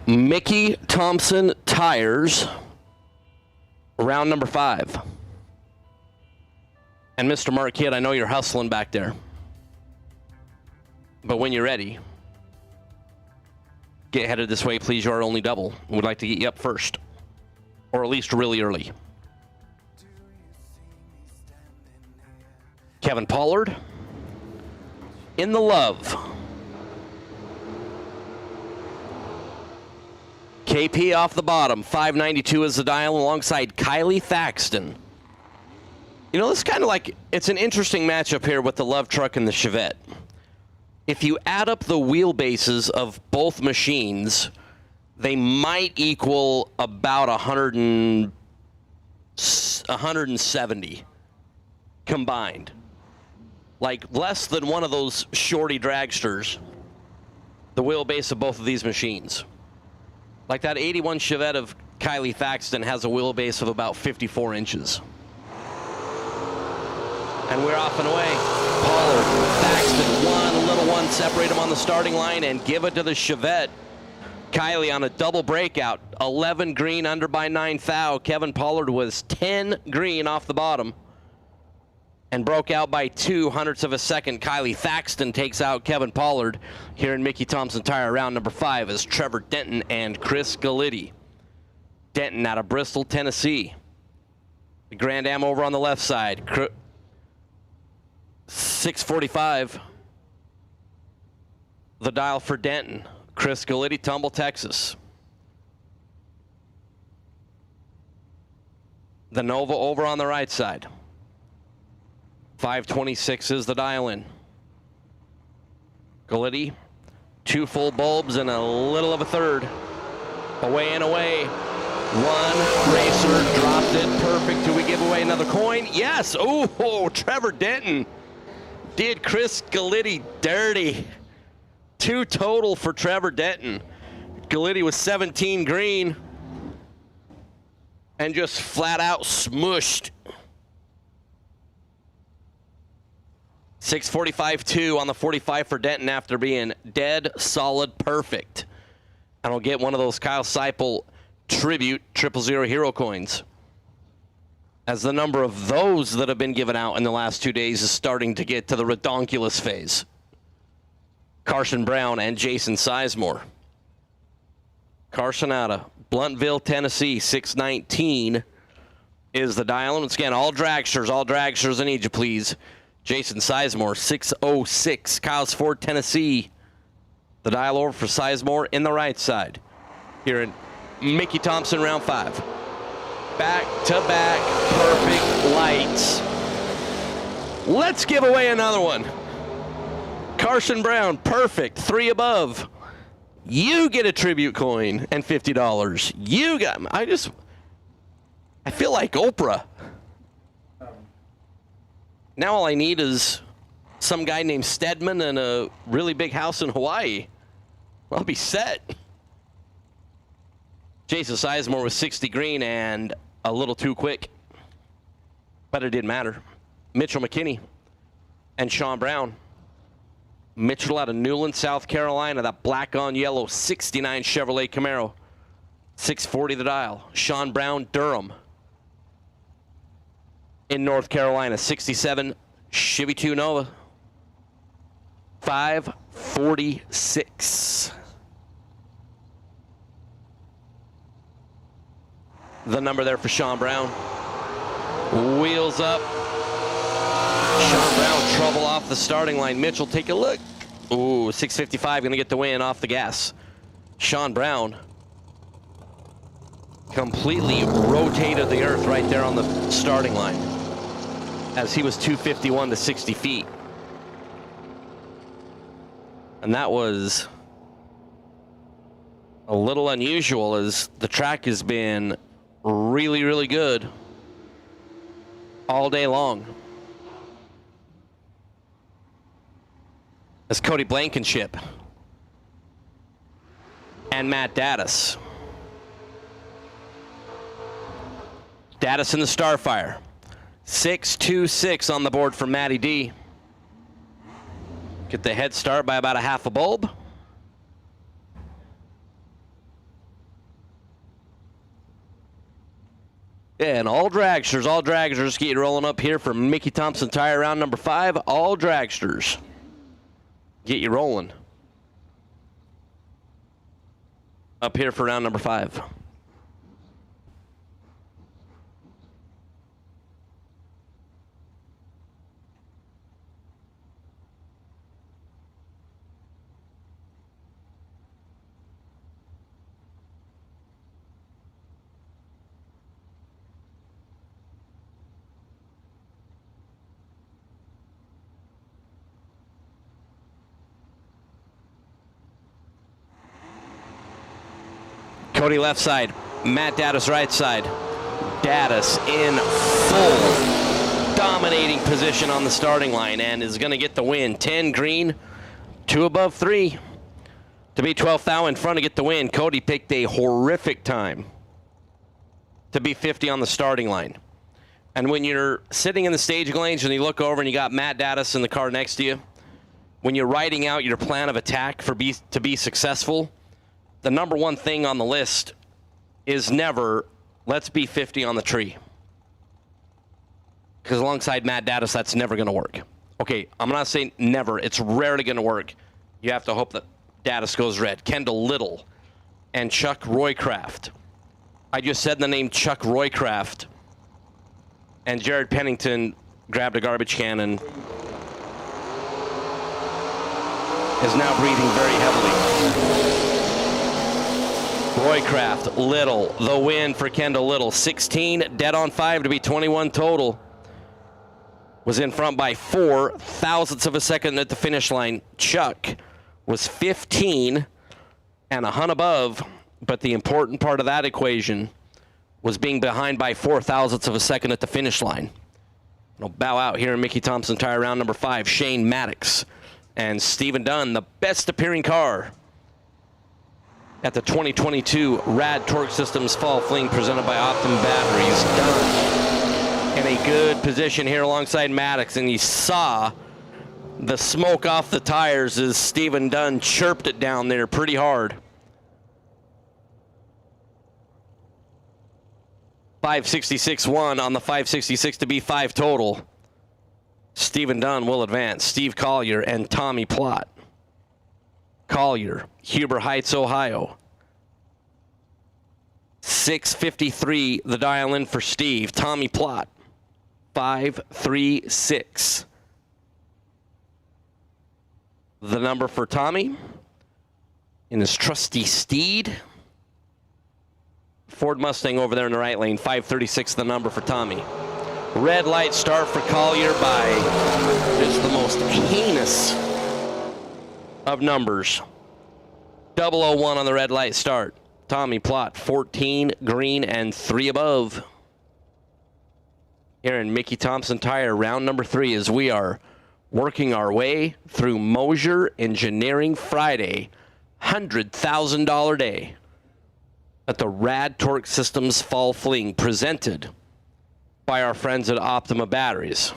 Mickey Thompson Tires, round number 5. And Mr. Marquette, I know you're hustling back there. But when you're ready, get headed this way, please. You're our only double. We'd like to get you up first. Or at least really early. Kevin Pollard. In the Love. KP off the bottom. 592 is the dial alongside Kylie Thaxton. You know, it's kind of like, it's an interesting matchup here with the Love truck and the Chevette. If you add up the wheelbases of both machines, they might equal about 170 combined. Like less than one of those shorty dragsters, the wheelbase of both of these machines. Like that 81 Chevette of Kylie Thaxton has a wheelbase of about 54 inches. And we're off and away. Pollard, Thaxton, one, little one, separate them on the starting line and give it to the Chevette. Kylie on a double breakout, 11 green under by 9 thou. Kevin Pollard was 10 green off the bottom and broke out by 0.02 of a second. Kylie Thaxton takes out Kevin Pollard here in Mickey Thompson Tire round number 5 as Trevor Denton and Chris Galitti. Denton out of Bristol, Tennessee. The Grand Am over on the left side. 645. The dial for Denton. Chris Galitti, Tumble, Texas. The Nova over on the right side. 526 is the dial in. Galitti, 2 full bulbs and a little of a third. Away and away. One racer dropped it. Perfect. Do we give away another coin? Yes. Oh, Trevor Denton did Chris Galitti dirty. 2 total for Trevor Denton. Galitti was 17 green and just flat out smushed. 645-2 on the 45 for Denton after being dead solid perfect. And we'll get one of those Kyle Seipel tribute 000 hero coins, as the number of those that have been given out in the last 2 days is starting to get to the redonkulous phase. Carson Brown and Jason Sizemore. Carson out of Bluntville, Tennessee, 619 is the dial. And once again, all dragsters, I need you, please. Jason Sizemore, 606. Kyle's Ford, Tennessee. The dial over for Sizemore in the right side. Here in Mickey Thompson, round 5. Back-to-back perfect lights. Let's give away another one. Carson Brown, perfect, 3 above. You get a tribute coin and $50. You got, I feel like Oprah. Now all I need is some guy named Stedman and a really big house in Hawaii. I'll be set. Jason Sizemore was 60 green and a little too quick. But it didn't matter. Mitchell McKinney and Sean Brown. Mitchell out of Newland, South Carolina, that black on yellow 69 Chevrolet Camaro. 640 the dial. Sean Brown, Durham. In North Carolina, 67 Chevy 2 Nova. 546. The number there for Sean Brown. Wheels up. Sean Brown, trouble off the starting line. Mitchell, take a look. Ooh, 655, gonna get the win off the gas. Sean Brown completely rotated the earth right there on the starting line, as he was 251 to 60 feet. And that was a little unusual, as the track has been really, really good all day long. As Cody Blankenship and Matt Daddis. Daddis in the Starfire. 626 on the board for Matty D. Get the head start by about a half a bulb. And all dragsters get rolling up here for Mickey Thompson Tire round number 5. All dragsters get you rolling up here for round number 5. Cody left side, Matt Daddis right side. Daddis in full dominating position on the starting line and is going to get the win. 10 green, 2 above 3 to be 12th thou in front to get the win. Cody picked a horrific time to be 50 on the starting line. And when you're sitting in the staging lanes and you look over and you got Matt Daddis in the car next to you, when you're writing out your plan of attack to be successful, the number one thing on the list is never, let's be 50 on the tree. Because alongside Matt Daddis, that's never going to work. Okay, I'm not saying never. It's rarely going to work. You have to hope that Daddis goes red. Kendall Little and Chuck Roycraft. I just said the name Chuck Roycraft, and Jared Pennington grabbed a garbage can and is now breathing very heavily. Roycraft, Little, the win for Kendall Little. 16, dead on 5 to be 21 total. Was in front by 4 thousandths of a second at the finish line. Chuck was 15 and a hunt above, but the important part of that equation was being behind by 4 thousandths of a second at the finish line. We'll bow out here in Mickey Thompson Tire round number 5. Shane Maddox and Stephen Dunn, the best appearing car at the 2022 RAD Torque Systems Fall Fling presented by Optimum Batteries. Dunn in a good position here alongside Maddox, and you saw the smoke off the tires as Stephen Dunn chirped it down there pretty hard. 566-1 on the 566 to be 5 total. Stephen Dunn will advance. Steve Collier and Tommy Plott. Collier, Huber Heights, Ohio. 653, the dial in for Steve. Tommy Plott, 536. The number for Tommy in his trusty steed. Ford Mustang over there in the right lane, 536 the number for Tommy. Red light start for Collier by just the most heinous of numbers. 001 on the red light start. Tommy Plott, 14 green and 3 above. Here in Mickey Thompson Tire, round number 3, as we are working our way through Mosier Engineering Friday, $100,000 day at the RAD Torque Systems Fall Fling, presented by our friends at Optima Batteries.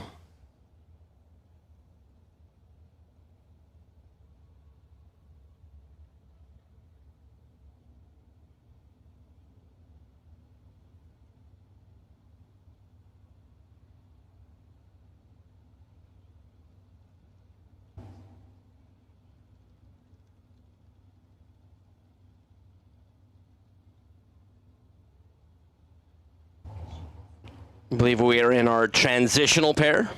I believe we are in our transitional pair.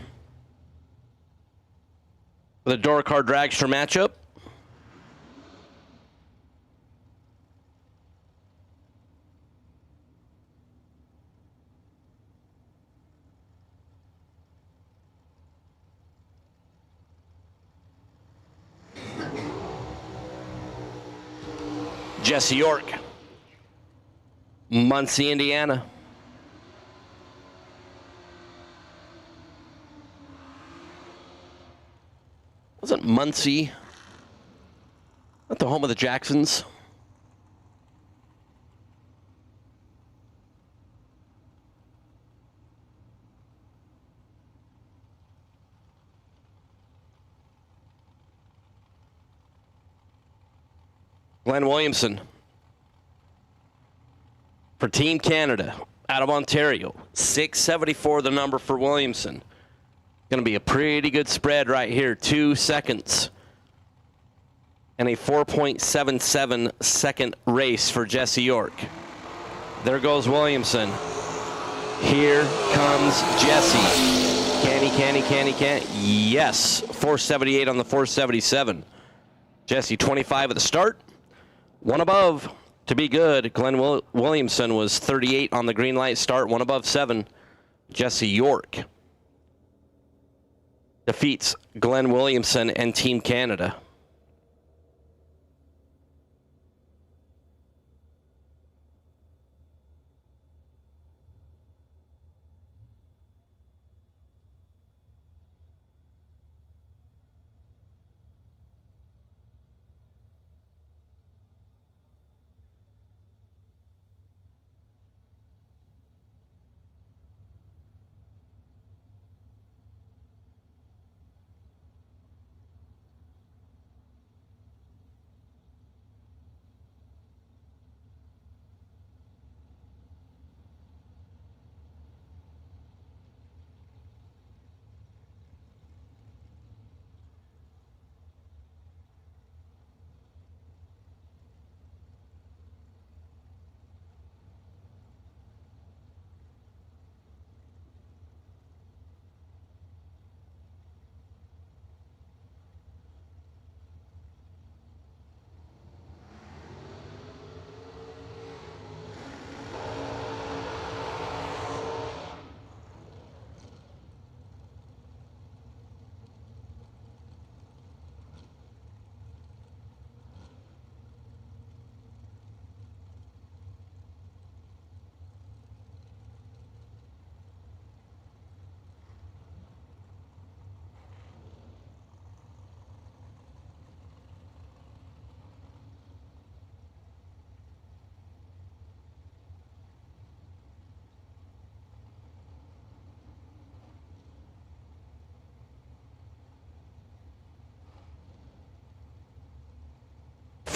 The door car dragster matchup. Jesse York, Muncie, Indiana. Wasn't Muncie at the home of the Jacksons? Glenn Williamson for Team Canada. out of Ontario. 674 the number for Williamson. Going to be a pretty good spread right here. 2 seconds. And a 4.77 second race for Jesse York. There goes Williamson. Here comes Jesse. Can he? Yes. 478 on the 477. Jesse 25 at the start. One above to be good. Glenn Williamson was 38 on the green light start. One above 7. Jesse York defeats Glenn Williamson and Team Canada.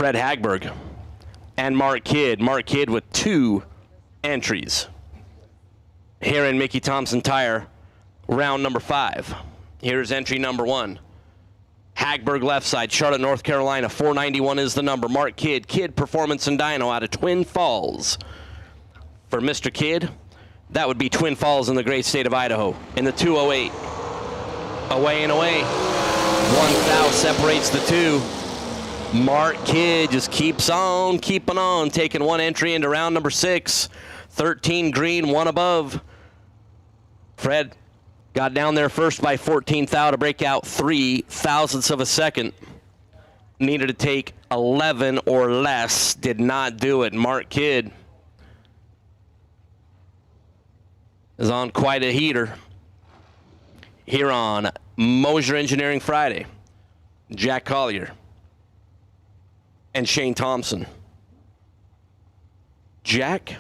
Fred Hagberg and Mark Kidd. Mark Kidd with 2 entries here in Mickey Thompson Tire, round number 5. Here's entry number 1. Hagberg left side, Charlotte, North Carolina. 491 is the number. Mark Kidd, Kidd Performance and Dyno out of Twin Falls. For Mr. Kidd, that would be Twin Falls in the great state of Idaho in the 208. Away and away. 1 thou separates the 2. Mark Kidd just keeps on keeping on, taking 1 entry into round number 6. 13 green, 1 above. Fred got down there first by 14 thou to break out 3 thousandths of a second. Needed to take 11 or less, did not do it. Mark Kidd is on quite a heater here on Mosier Engineering Friday. Jack Collier and Shane Thompson. Jack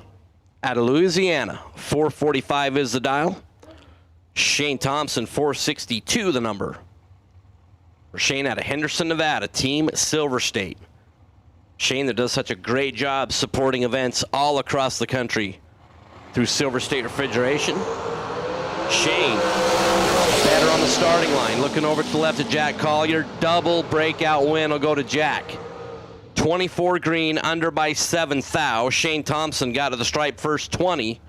out of Louisiana, 445 is the dial. Shane Thompson, 462 the number. For Shane out of Henderson, Nevada, Team Silver State. Shane that does such a great job supporting events all across the country through Silver State Refrigeration. Shane, better on the starting line. Looking over to the left of Jack Collier. Double breakout win will go to Jack. 24 green, under by 7 thou. Shane Thompson got to the stripe first 20.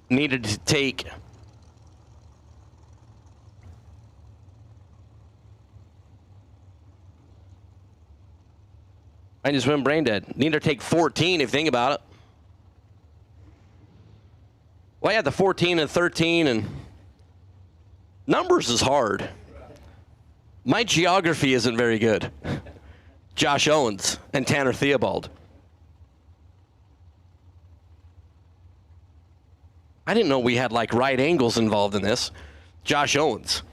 Needed to take I just went brain dead. Needed to take 14 if you think about it. Well, I had the 14 and 13, and numbers is hard. My geography isn't very good. Josh Owens and Tanner Theobald. I didn't know we had like right angles involved in this. Josh Owens.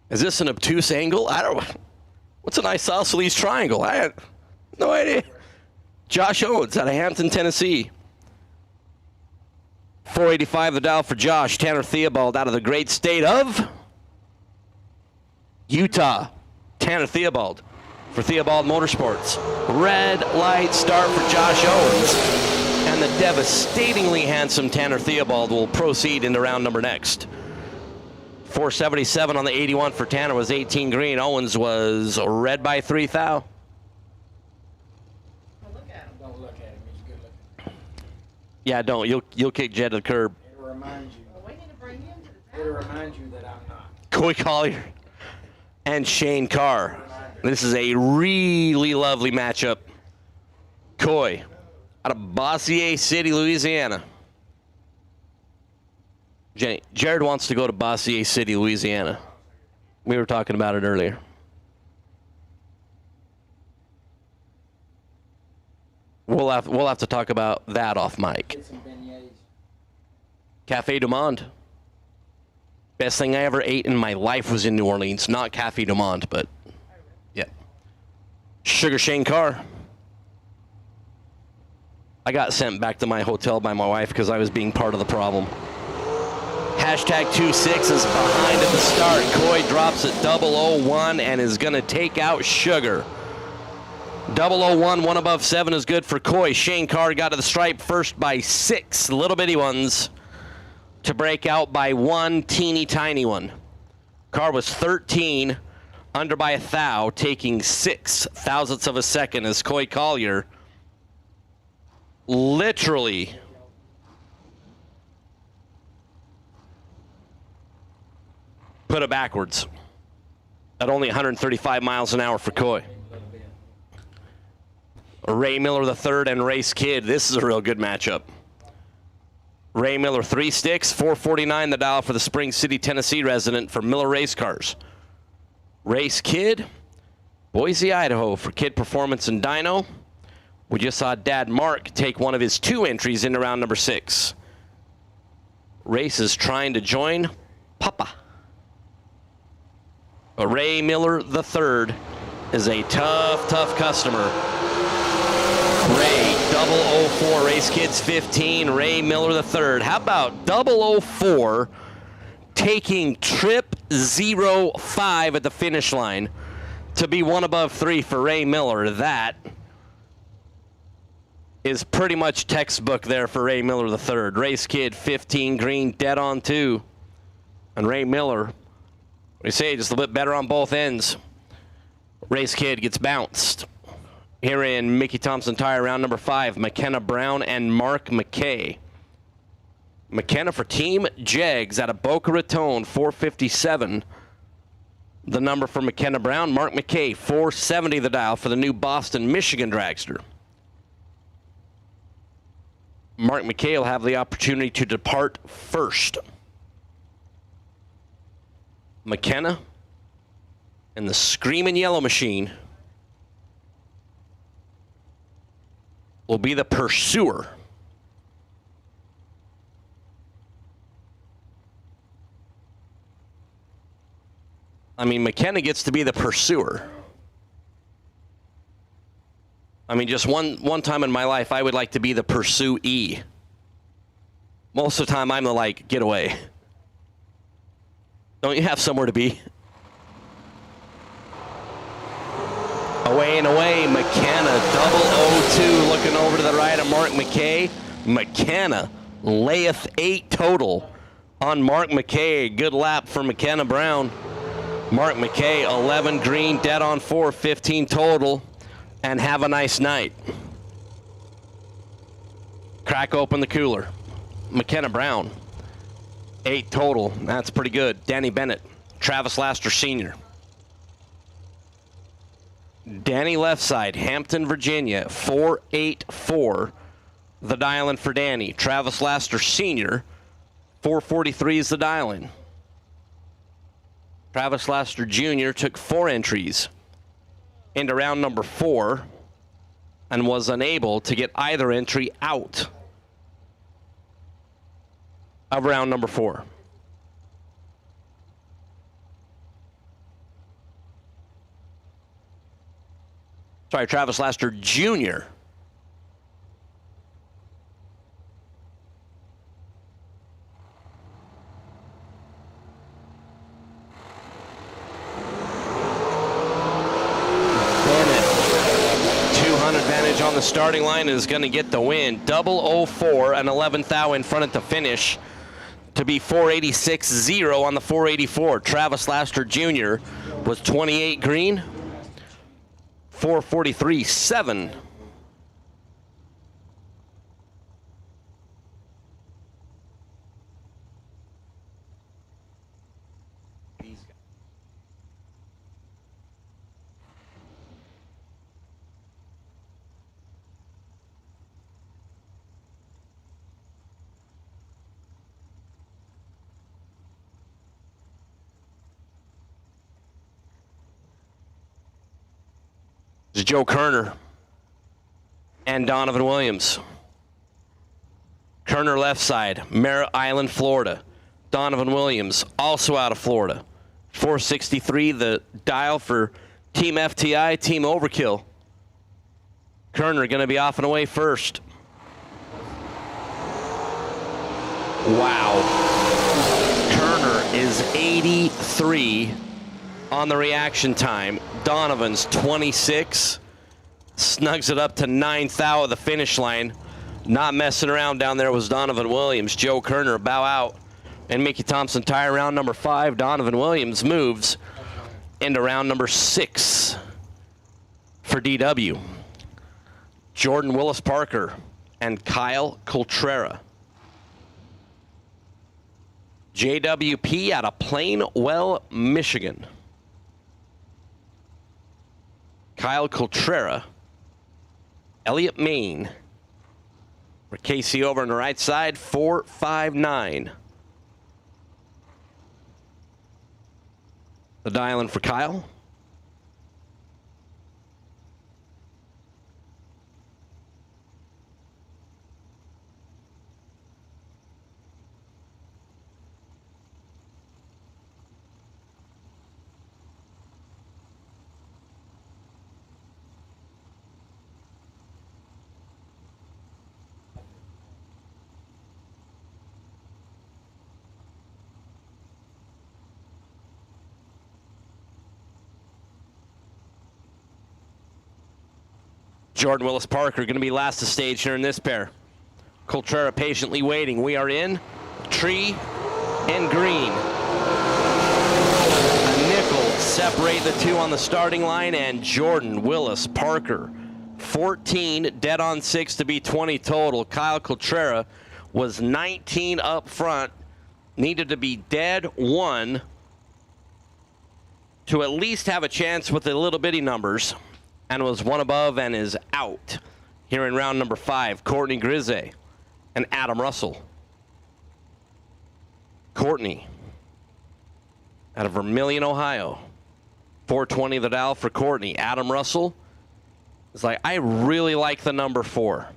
Is this an obtuse angle? I don't. What's an isosceles triangle? I had no idea. Josh Owens out of Hampton, Tennessee. 485 the dial for Josh. Tanner Theobald out of the great state of Utah. Tanner Theobald for Theobald Motorsports. Red light start for Josh Owens. And and the devastatingly handsome Tanner Theobald will proceed into round number next. 477 on the 81 for Tanner was 18 green. Owens was red by 3 thou. Don't look at him. He's good looking. Yeah, don't. You'll kick Jed to the curb. It'll remind you. It'll remind you that I'm not. Coy Collier and Shane Carr. This is a really lovely matchup. Coy out of Bossier City, Louisiana. Jenny, Jared wants to go to Bossier City, Louisiana. We were talking about it earlier. We'll have to talk about that off mic. Get some beignets. Cafe du Monde. Best thing I ever ate in my life was in New Orleans. Not Cafe du Monde, but yeah. Sugar Shane Carr. I got sent back to my hotel by my wife because I was being part of the problem. Hashtag 26 is behind at the start. Coy drops at 001 and is going to take out Sugar. 001, 1 above 7 is good for Coy. Shane Carr got to the stripe first by 6 little bitty ones to break out by 1 teeny tiny one. Carr was 13, under by 1 thou, taking 6 thousandths of a second as Coy Collier literally put it backwards at only 135 miles an hour for Coy. Ray Miller III and Race Kid. This is a real good matchup. Ray Miller, 3 sticks, 449 the dial for the Spring City, Tennessee resident for Miller Race Cars. Race Kid, Boise, Idaho for Kid Performance and Dyno. We just saw Dad Mark take one of his 2 entries into round number 6. Race is trying to join Papa. But Ray Miller III is a tough customer. Ray, 004, Race Kids 15, Ray Miller III. How about 004 taking trip 05 at the finish line to be 1 above 3 for Ray Miller? That is pretty much textbook there for Ray Miller III. Race Kid 15, green, dead on 2. And Ray Miller, we say, just a little bit better on both ends. Race Kid gets bounced. Here in Mickey Thompson Tire, round number 5, McKenna Brown and Mark McKay. McKenna for Team Jegs out of Boca Raton, 457. The number for McKenna Brown. Mark McKay, 470 the dial for the new Boston, Michigan Dragster. Mark McKay will have the opportunity to depart first. McKenna and the Screaming Yellow Machine will be the pursuer. I mean, McKenna gets to be the pursuer. I mean, just one time in my life, I would like to be the pursuee. Most of the time, I'm the, like, get away. Don't you have somewhere to be? Away and away, McKenna, 002, looking over to the right of Mark McKay. McKenna layeth 8 total on Mark McKay. Good lap for McKenna Brown. Mark McKay, 11 green, dead on 4, 15 total. And have a nice night. Crack open the cooler. McKenna Brown, 8 total. That's pretty good. Danny Bennett, Travis Laster Sr. Danny left side, Hampton, Virginia, 484. The dial-in for Danny. Travis Laster Sr., 443 is the dial-in. Travis Laster Jr. took 4 entries into round number 4 and was unable to get either entry out of round number 4. Sorry, Travis Laster Jr. the starting line is going to get the win. 004 and 11th thou in front at the finish to be 486.0 on the 484. Travis Laster Jr. was 28 green, 443.7. It's Joe Kerner and Donovan Williams. Kerner left side, Merritt Island, Florida. Donovan Williams, also out of Florida. 463, the dial for Team FTI, Team Overkill. Kerner going to be off and away first. Wow. Kerner is 83 on the reaction time. Donovan's 26. Snugs it up to 9th thou at the finish line. Not messing around down there was Donovan Williams. Joe Kerner bow out. And Mickey Thompson tire round number 5. Donovan Williams moves into round number 6 for DW. Jordan Willis Parker and Kyle Coltrera. JWP out of Plainwell, Michigan. Kyle Coltrera, Elliott Main. For Casey over on the right side, 459. The dial in for Kyle. Jordan Willis Parker going to be last to stage here in this pair. Coltrera patiently waiting. We are in tree and green. A nickel separate the two on the starting line, and Jordan Willis Parker, 14 dead on 6 to be 20 total. Kyle Coltrera was 19 up front, needed to be dead 1 to at least have a chance with the little bitty numbers, and was 1 above and is out here in round number 5. Courtney Grizze and Adam Russell. Courtney out of Vermilion, Ohio. 420 the dial for Courtney. Adam Russell is like, I really like the number 4.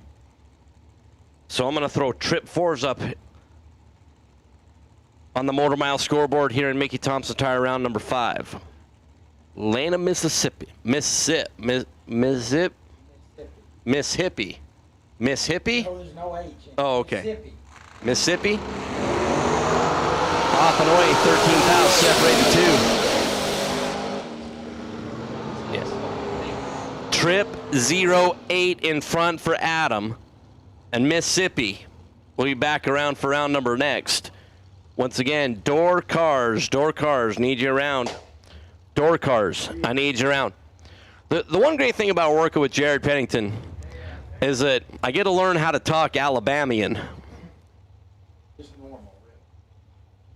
So I'm going to throw trip 4s up on the Motor Mile scoreboard here in Mickey Thompson Tire round number 5. Lana, Mississippi. Mississippi. Mississippi. Mississippi? Oh, there's no H. Oh, okay. Mississippi. Off and away, 13,000 separate 2. Yes. Trip 08 in front for Adam. And Mississippi will be back around for round number next. Once again, door cars, need you around. Door cars, I need you around. The one great thing about working with Jared Pennington is that I get to learn how to talk Alabamian. Just normal,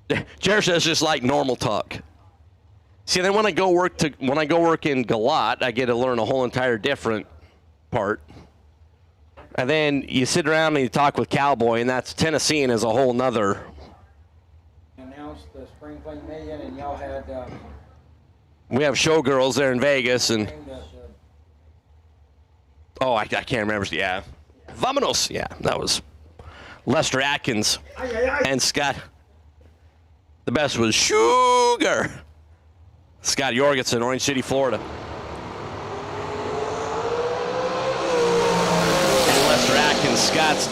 really. Jared says just like normal talk. See, then when I go work in Galat, I get to learn a whole entire different part. And then you sit around and you talk with Cowboy, and that's Tennessean is a whole nother. Announced the Spring Fling Million, and y'all had. We have showgirls there in Vegas, and oh, I can't remember. Yeah, Vamonos. Yeah, that was Lester Atkins and Scott. The best was Sugar. Scott Jorgensen, Orange City, Florida. And Lester Atkins, Scott's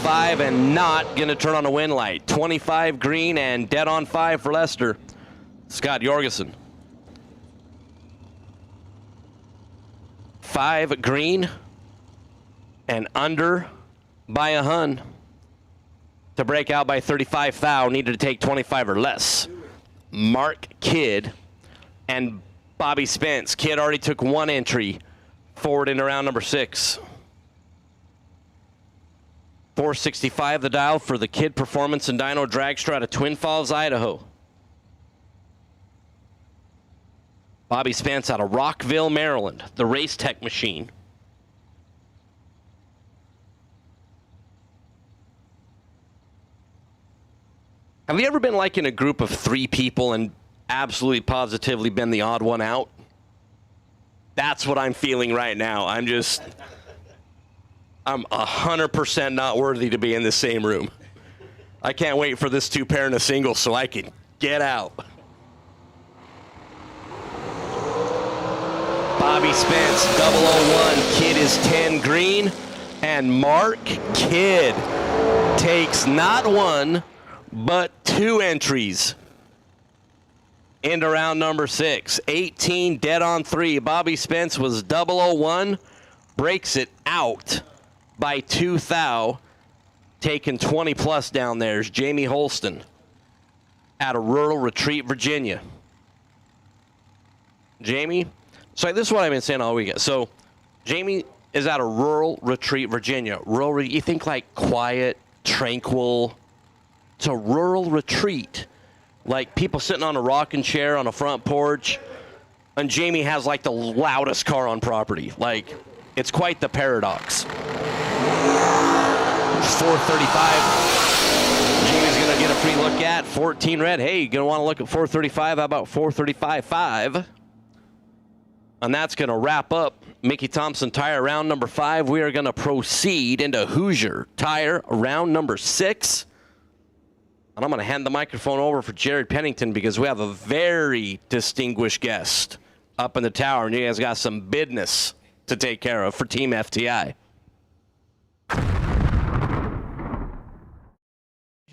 005 and not going to turn on a win light. 25 green and dead on 5 for Lester. Scott Jorgensen. 5 green. And under by a hun. To break out by 35 thou, needed to take 25 or less. Mark Kidd and Bobby Spence. Kidd already took 1 entry forward into round number 6. 465 the dial for the Kidd Performance and Dyno Dragster out of Twin Falls, Idaho. Bobby Spence out of Rockville, Maryland, the Race Tech Machine. Have you ever been like in a group of 3 people and absolutely positively been the odd one out? That's what I'm feeling right now. I'm 100% not worthy to be in the same room. I can't wait for this 2-pair and a single so I can get out. Bobby Spence, 001. Kidd is 10 green. And Mark Kidd takes not 1, but 2 entries into round number 6. 18 dead on 3. Bobby Spence was 001, breaks it out by 2 thou, taking 20 plus down there is Jamie Holston out of Rural Retreat, Virginia. Jamie, so this is what I've been saying all weekend. So Jamie is out of Rural Retreat, Virginia. Rural, you think like quiet, tranquil. It's a rural retreat. Like people sitting on a rocking chair on a front porch. And Jamie has like the loudest car on property. Like, it's quite the paradox. 435. Jamie's going to get a free look at 14 red. Hey, you're going to want to look at 435. How about 435.5? And that's going to wrap up Mickey Thompson Tire round number 5. We are going to proceed into Hooser Tire round number 6. And I'm going to hand the microphone over for Jared Pennington because we have a very distinguished guest up in the tower, and you guys got some business to take care of for Team FTI.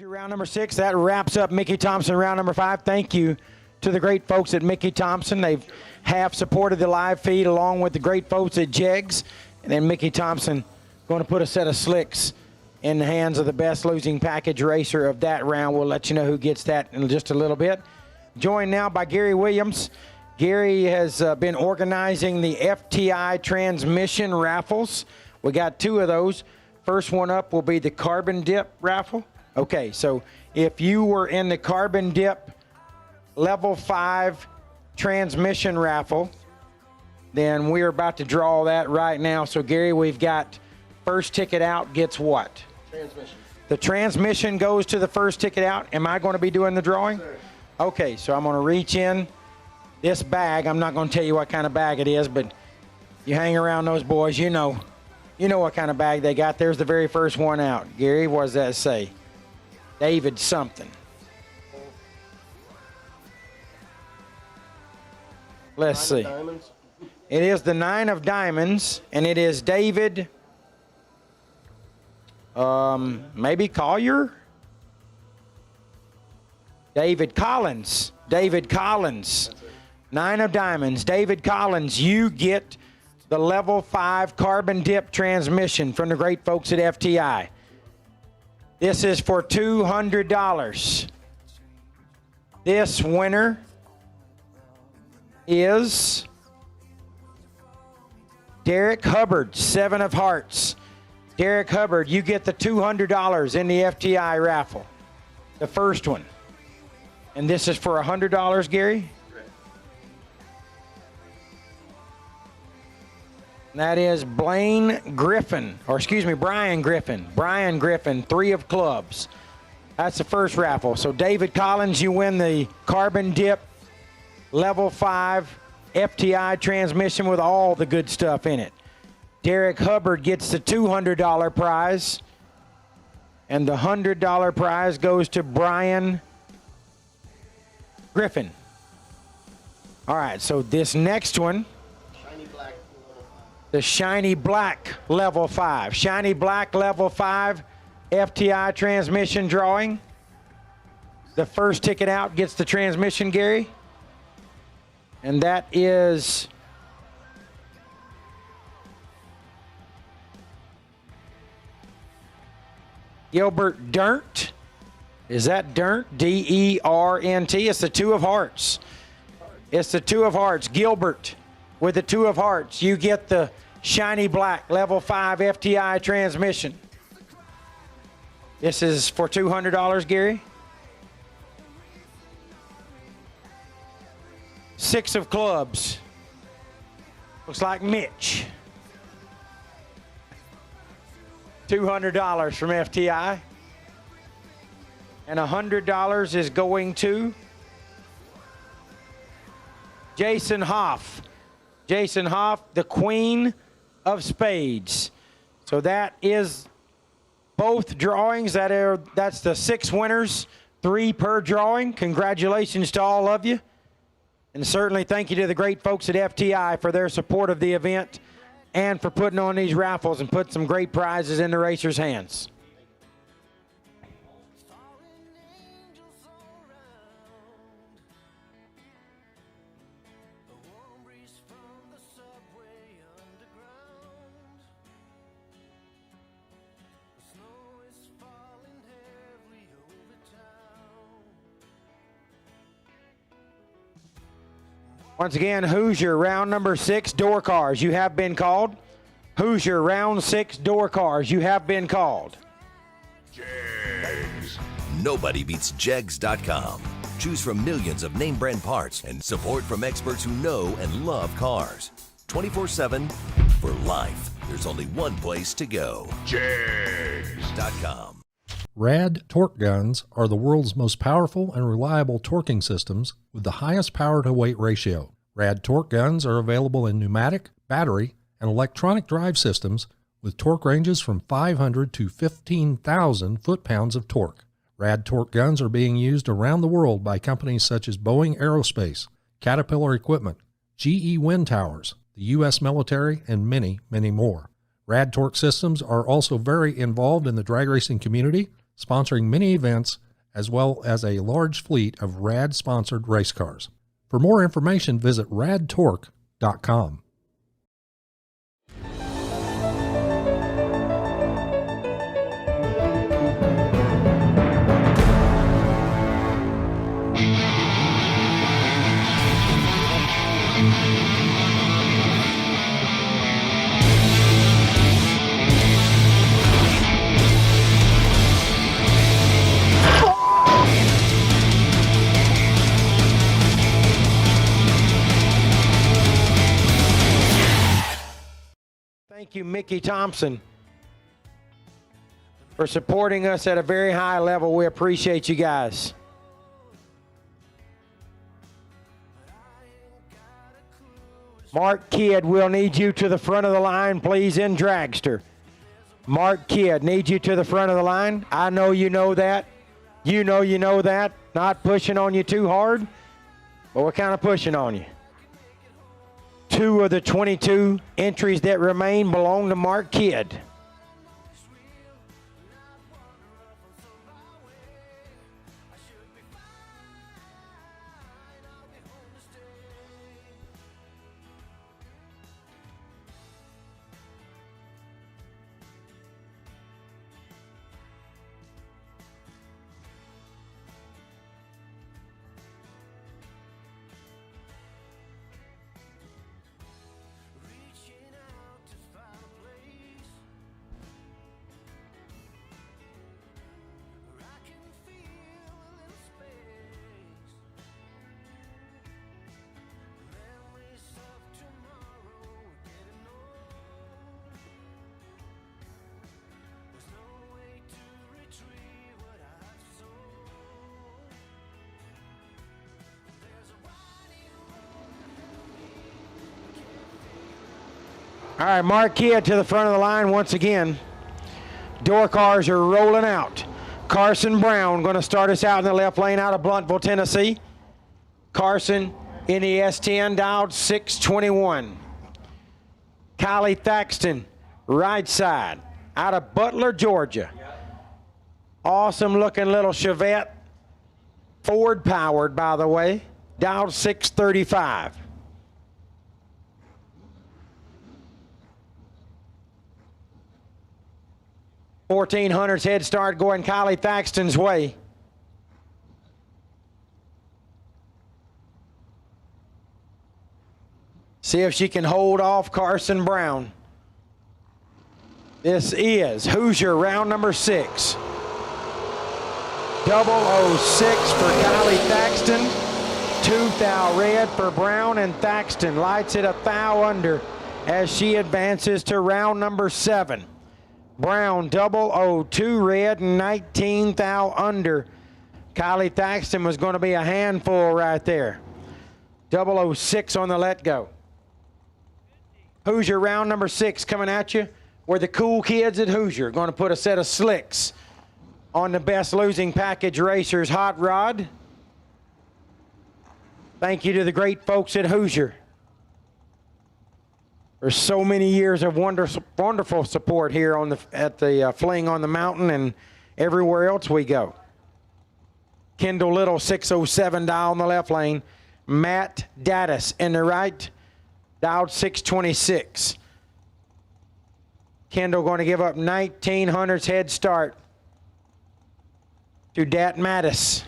Round number 6, that wraps up Mickey Thompson round number 5. Thank you to the great folks at Mickey Thompson. They've half supported the live feed along with the great folks at Jegs. And then Mickey Thompson going to put a set of slicks in the hands of the best losing package racer of that round. We'll let you know who gets that in just a little bit. Joined now by Gary Williams. Gary has been organizing the FTI transmission raffles. We got 2 of those. First one up will be the carbon dip raffle. Okay, so if you were in the carbon dip level 5 transmission raffle, then we're about to draw that right now. So Gary, we've got first ticket out gets what? Transmission. The transmission goes to the first ticket out. Am I going to be doing the drawing? Sure. Okay, so I'm going to reach in this bag. I'm not going to tell you what kind of bag it is, but you hang around those boys, you know what kind of bag they got. There's the very first one out. Gary, what does that say? David something. Let's see. It is the 9 of diamonds, and it is David, maybe Collier? David Collins. David Collins. 9 of diamonds. David Collins, you get the level 5 carbon dip transmission from the great folks at FTI. This is for $200. This winner is Derek Hubbard, 7 of hearts. Derek Hubbard, you get the $200 in the FTI raffle, the first one. And this is for $100, Gary? That is Brian Griffin, 3 of clubs. That's the first raffle. So David Collins, you win the carbon dip level 5 FTI transmission with all the good stuff in it. Derek Hubbard gets the $200 prize. And the $100 prize goes to Brian Griffin. All right, so this next one, the Shiny Black level 5. Shiny Black level 5 FTI transmission drawing. The first ticket out gets the transmission, Gary. And that is Gilbert Durnt. Is that Durnt? D-E-R-N-T. It's the 2 of hearts. It's the 2 of hearts. Gilbert with the 2 of hearts. You get the shiny black level 5 FTI transmission. This is for $200, Gary. 6 of clubs. Looks like Mitch. $200 from FTI. And $100 is going to Jason Hoff. Jason Hoff, the Queen of Spades. So that is both drawings. That's the 6 winners, 3 per drawing. Congratulations to all of you. And certainly thank you to the great folks at FTI for their support of the event and for putting on these raffles and put some great prizes in the racers' hands. Once again, Hooser, round number 6, door cars, you have been called. Hooser, round 6, door cars, you have been called. Jegs. Nobody beats Jegs.com. Choose from millions of name brand parts and support from experts who know and love cars. 24/7 for life. There's only one place to go. Jegs.com. RAD torque guns are the world's most powerful and reliable torquing systems with the highest power to weight ratio. RAD torque guns are available in pneumatic, battery, and electronic drive systems with torque ranges from 500 to 15,000 foot-pounds of torque. RAD torque guns are being used around the world by companies such as Boeing Aerospace, Caterpillar Equipment, GE Wind Towers, the U.S. military, and many, many more. RAD torque systems are also very involved in the drag racing community, sponsoring many events, as well as a large fleet of RAD-sponsored race cars. For more information, visit radtorque.com. Thank you, Mickey Thompson, for supporting us at a very high level. We appreciate you guys. Mark Kidd, we'll need you to the front of the line, please, in Dragster. Mark Kidd, need you to the front of the line. I know you know that. You know that. Not pushing on you too hard, but we're kind of pushing on you. 2 of the 22 entries that remain belong to Mark Kidd. All right, Mark Kidd to the front of the line once again. Door cars are rolling out. Carson Brown going to start us out in the left lane out of Bluntville, Tennessee. Carson in the S10, dialed 621. Kylie Thaxton, right side, out of Butler, Georgia. Awesome looking little Chevette. Ford powered, by the way. Dialed 635. 1400's head start going Kylie Thaxton's way. See if she can hold off Carson Brown. This is Hooser, round number 6. 006 for Kylie Thaxton. 2 thou red for Brown, and Thaxton lights it a thou under as she advances to round number 7. Brown 002 red and 19 thou under. Kylie Thaxton was going to be a handful right there. 006 on the let go. Hooser, round number 6 coming at you. Where the cool kids at Hooser going to put a set of slicks on the best losing package racers hot rod. Thank you to the great folks at Hooser for so many years of wonderful support here at the Fling on the mountain and everywhere else we go. Kendall Little 607 dial in the left lane. Matt Daddis in the right, dialed 626. Kendall going to give up 1900's head start to Dat Mattis.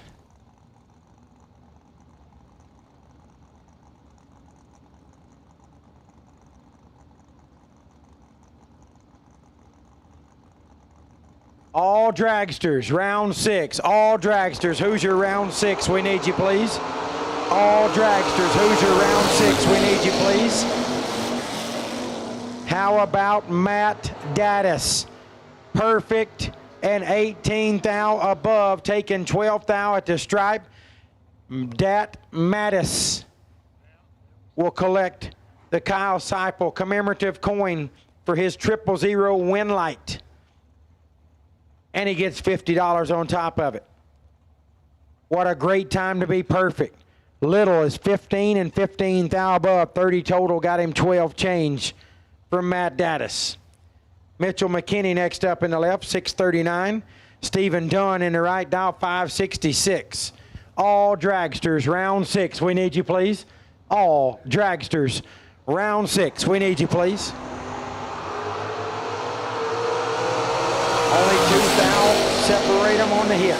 All Dragsters, round 6. All Dragsters, Hooser, round 6. We need you, please. All Dragsters, Hooser, round 6. We need you, please. How about Matt Daddis? Perfect and 18 thou above, taking 12 thou at the stripe. Dat Mattis will collect the Kyle Seipel commemorative coin for his 000 win light. And he gets $50 on top of it. What a great time to be perfect. Little is 15 and 15 thou above, 30 total, got him 12 change from Matt Daddis. Mitchell McKinney next up in the left, 639. Stephen Dunn in the right, dial 566. All Dragsters, round 6. We need you, please. All Dragsters, round 6. We need you, please. Only 2 thou separate them on the hit.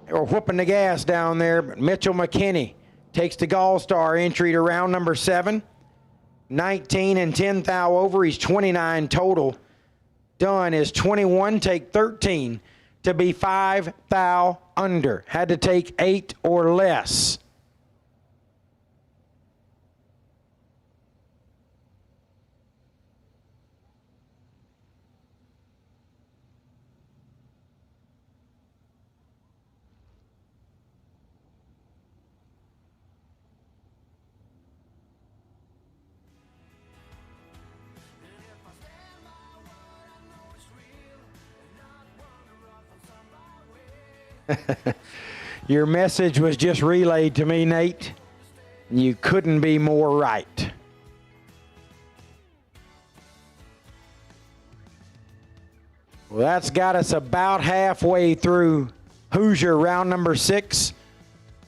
They were whooping the gas down there, but Mitchell McKinney takes the Gall-Star entry to round number 7. 19 and 10 thou over. He's 29 total. Dunn is 21, take 13 to be 5 thou under. Had to take 8 or less. Your message was just relayed to me, Nate. You couldn't be more right. Well, that's got us about halfway through Hooser round number 6.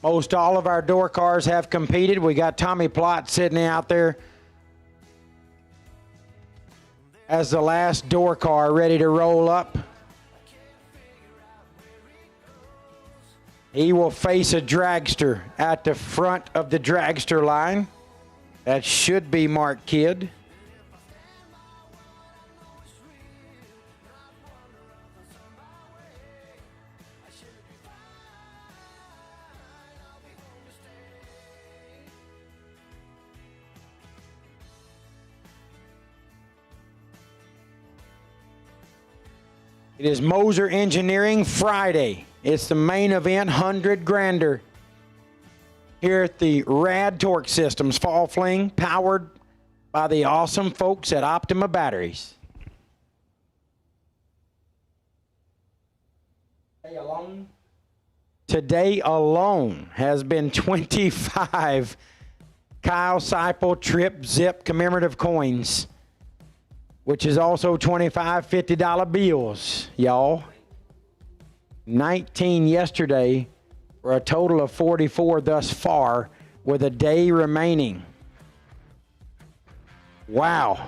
Most all of our door cars have competed. We got Tommy Plott sitting out there as the last door car ready to roll up. He will face a Dragster at the front of the Dragster line. That should be Mark Kidd. It is Moser Engineering Friday. It's the main event, 100 grander here at the RAD Torque Systems Fall Fling, powered by the awesome folks at Optima Batteries. Today alone has been 25 Kyle Seipel Trip Zip commemorative coins, which is also 25 $50 bills, y'all. 19 yesterday for a total of 44 thus far with a day remaining. Wow.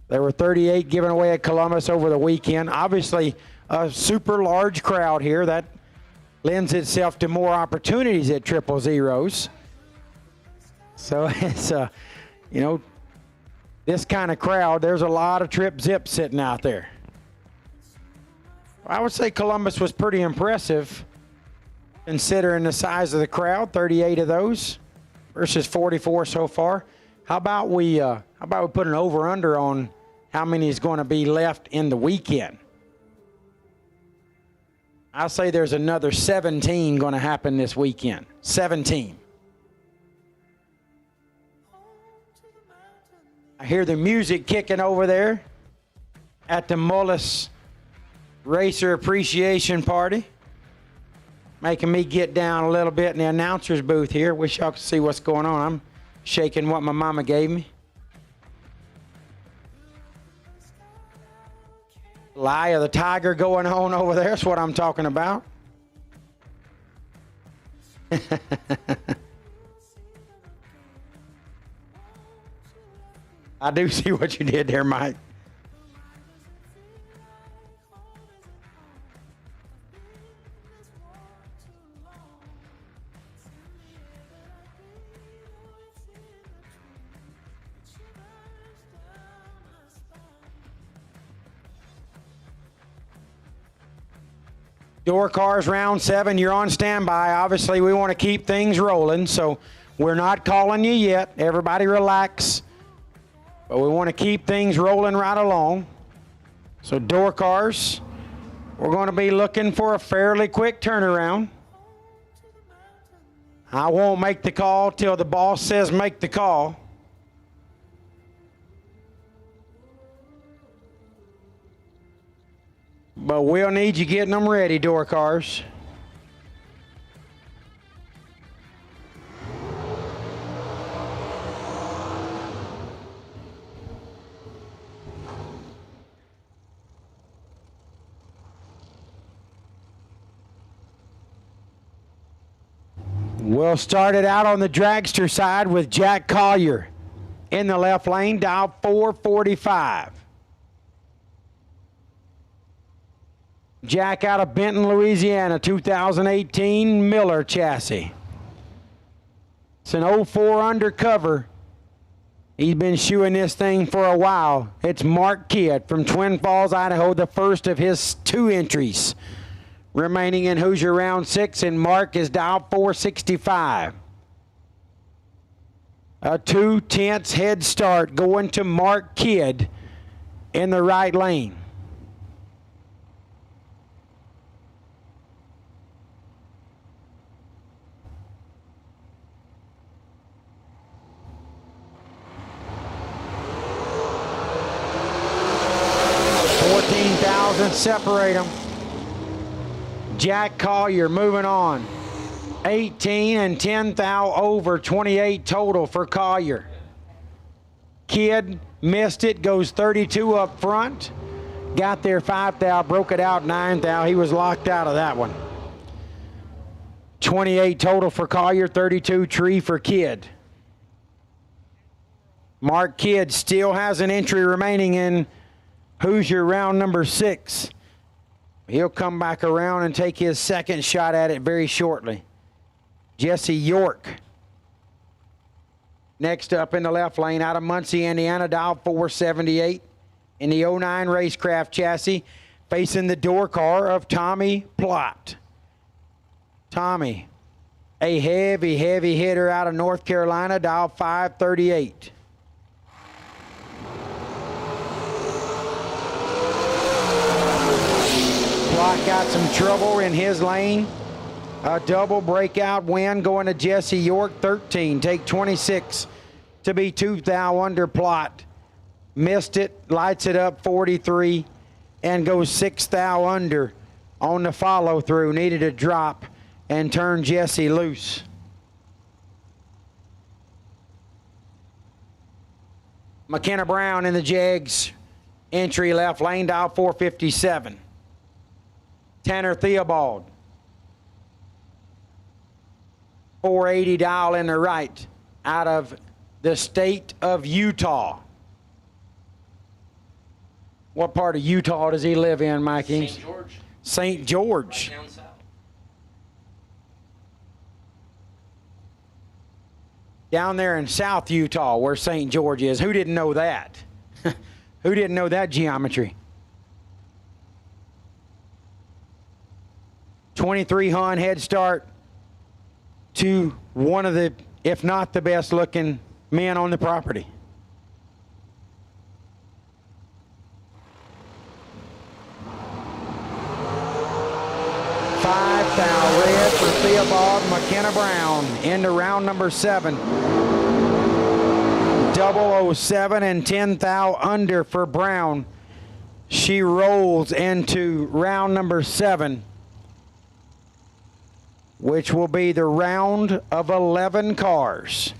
There were 38 given away at Columbus over the weekend. Obviously, a super large crowd here. That lends itself to more opportunities at 000s. So it's, you know, this kind of crowd, there's a lot of trip zips sitting out there. I would say Columbus was pretty impressive considering the size of the crowd, 38 of those versus 44 so far. How about we put an over-under on how many is going to be left in the weekend? I'll say there's another 17 going to happen this weekend. 17. I hear the music kicking over there at the Mullis Racer Appreciation Party, making me get down a little bit in the announcer's booth here. Wish y'all could see what's going on. I'm shaking what my mama gave me. Lie of the Tiger going on over there. That's what I'm talking about. I do see what you did there, Mike. Door cars round 7, you're on standby. Obviously, we want to keep things rolling, so we're not calling you yet. Everybody relax. But we want to keep things rolling right along. So door cars, we're going to be looking for a fairly quick turnaround. I won't make the call till the boss says make the call. But we'll need you getting them ready, door cars. We'll start it out on the Dragster side with Jack Collier in the left lane, dial 445. Jack out of Benton, Louisiana, 2018 Miller chassis. It's an 04 undercover. He's been shoeing this thing for a while. It's Mark Kidd from Twin Falls, Idaho, the first of his 2 entries remaining in Hooser round 6, and Mark is dial 465. A 2/10 head start going to Mark Kidd in the right lane. Separate them. Jack Collier moving on. 18 and 10 thou over, 28 total for Collier. Kidd missed it, goes 32 up front. Got there 5 thou, broke it out 9 thou. He was locked out of that one. 28 total for Collier, 32 tree for Kidd. Mark Kidd still has an entry remaining in Hooser round number 6. He'll come back around and take his second shot at it very shortly. Jesse York next up in the left lane out of Muncie, Indiana, dial 478 in the 09 Racecraft chassis, facing the door car of Tommy Plott. Tommy, a heavy hitter out of North Carolina, dial 538. Plott got some trouble in his lane. A double breakout win going to Jesse York, 13. Take 26 to be 2 thou under Plott. Missed it, lights it up 43, and goes 6 thou under on the follow through. Needed a drop and turned Jesse loose. McKenna Brown in the Jags entry left lane, dial 457. Tanner Theobald. 480 dial in the right out of the state of Utah. What part of Utah does he live in, Mikey? St. George. St. George. Right down south. Down there in South Utah, where St. George is. Who didn't know that? Who didn't know that geometry? 23 Hun head start to one of the, if not the best looking men on the property. $5,000 red for Theobald McKenna Brown into round number 7. 007 and 10,000 under for Brown. She rolls into round number 7, which will be the round of 11 cars.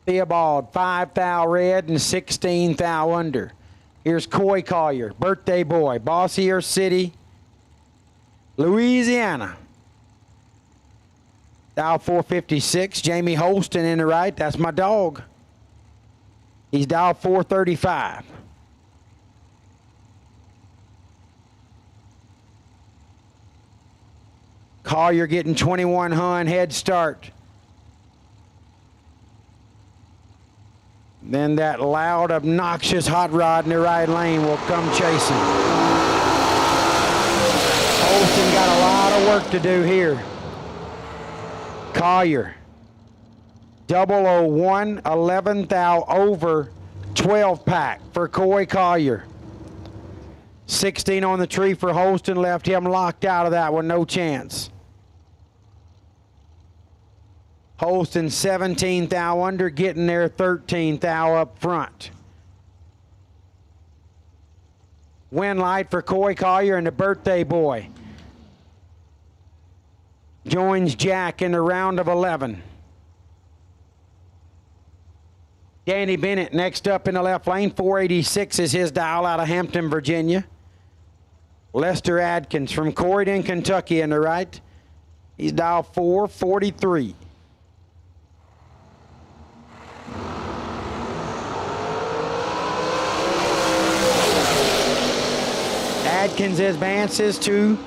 Theobald, 5,000 red and 16,000 under. Here's Coy Collier, birthday boy, Bossier City, Louisiana. Dial 456, Jamie Holston in the right. That's my dog. He's dial 435. Collier getting 21 Hun head start. Then that loud, obnoxious hot rod in the right lane will come chasing. Holston got a lot of work to do here. Collier, 001, 11,000 over 12 pack for Coy Collier. 16 on the tree for Holston, left him locked out of that one, no chance. Holston 17,000 under, getting there 13,000 up front. Win light for Coy Collier and the birthday boy. Joins Jack in the round of 11. Danny Bennett next up in the left lane. 486 is his dial out of Hampton, Virginia. Lester Adkins from Corydon, Kentucky in the right. He's dial 443. Adkins advances to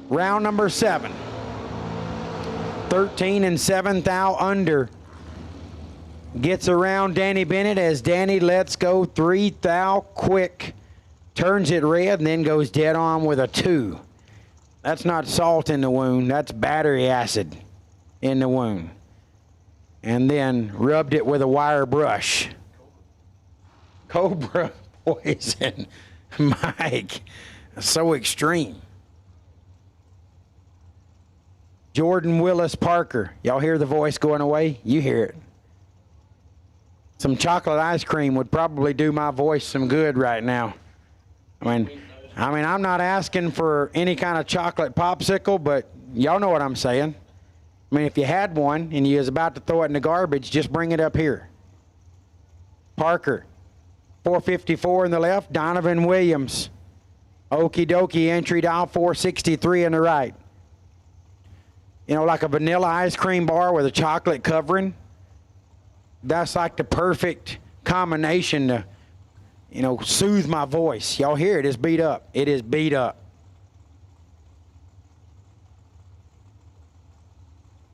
round number 7. 13 and 7,000 under. Gets around Danny Bennett as Danny lets go 3,000 quick. Turns it red and then goes dead on with a 2. That's not salt in the wound. That's battery acid in the wound. And then rubbed it with a wire brush. Cobra poison. Mike. So extreme. Jordan Willis Parker. Y'all hear the voice going away? You hear it. Some chocolate ice cream would probably do my voice some good right now. I mean, I'm not asking for any kind of chocolate popsicle, but y'all know what I'm saying. I mean, if you had one and you was about to throw it in the garbage, just bring it up here. Parker, 454 in the left. Donovan Williams. Okie dokie, entry dial 463 in the right. You know, like a vanilla ice cream bar with a chocolate covering. That's like the perfect combination to, you know, soothe my voice. Y'all hear it? It's beat up. It is beat up.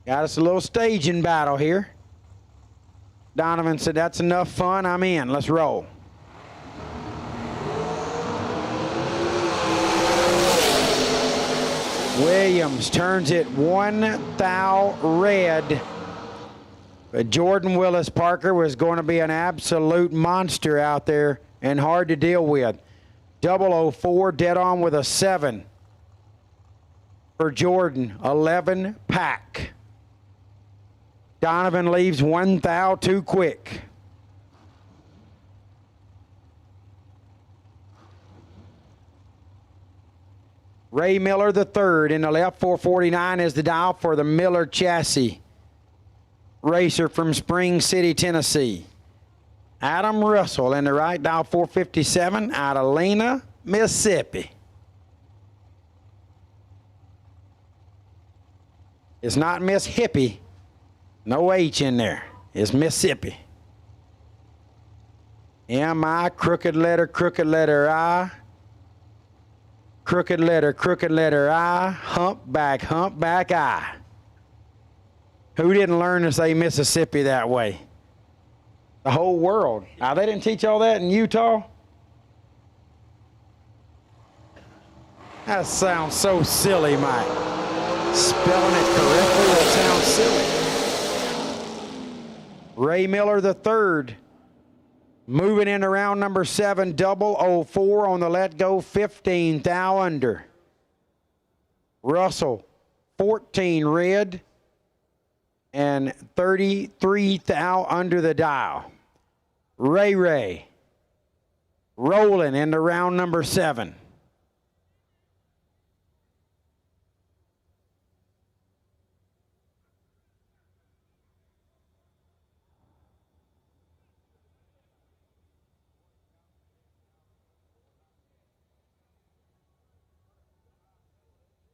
Got us a little staging battle here. Donovan said, that's enough fun. I'm in. Let's roll. Williams turns it 1,000 red. But Jordan Willis Parker was going to be an absolute monster out there and hard to deal with. 004 dead on with a 7 for Jordan. 11 pack. Donovan leaves 1,000 too quick. Ray Miller III in the left. 449 is the dial for the Miller chassis racer from Spring City, Tennessee. Adam Russell in the right, dial 457 out of Lena, Mississippi. It's not Miss Hippie. No H in there. It's Mississippi. M-I, crooked letter I. Crooked letter I. Humpback I. Who didn't learn to say Mississippi that way? The whole world. Now, they didn't teach all that in Utah? That sounds so silly, Mike. Spelling it correctly, that sounds silly. Ray Miller III, moving into round number 7, 004 on the let go, 15 thou under. Russell, 14 red and 33 thou under the dial. Ray, rolling into round number 7.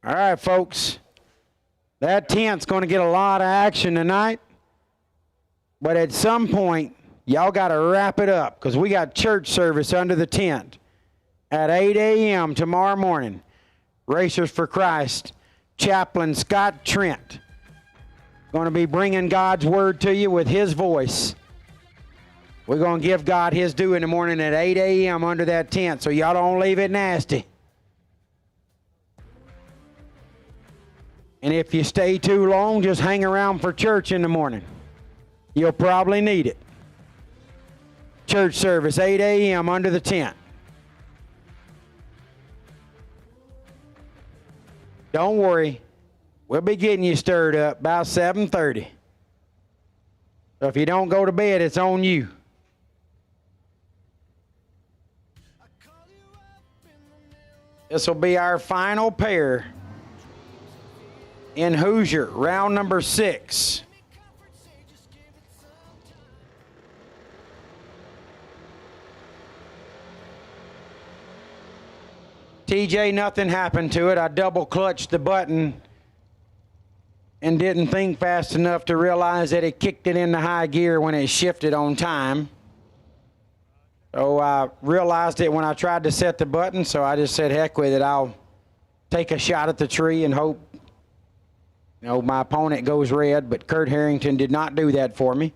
All right, folks. That tent's going to get a lot of action tonight. But at some point, y'all got to wrap it up because we got church service under the tent at 8 a.m. tomorrow morning. Racers for Christ, Chaplain Scott Trent, going to be bringing God's word to you with his voice. We're going to give God his due in the morning at 8 a.m. under that tent, so y'all don't leave it nasty. And if you stay too long, just hang around for church in the morning. You'll probably need it. Church service, 8 a.m. under the tent. Don't worry. We'll be getting you stirred up about 7:30. So if you don't go to bed, it's on you. This will be our final pair in Hooser, round number 6. TJ, nothing happened to it. I double clutched the button and didn't think fast enough to realize that it kicked it into high gear when it shifted on time. So I realized it when I tried to set the button, so I just said, heck with it. I'll take a shot at the tree and hope my opponent goes red, but Kurt Harrington did not do that for me.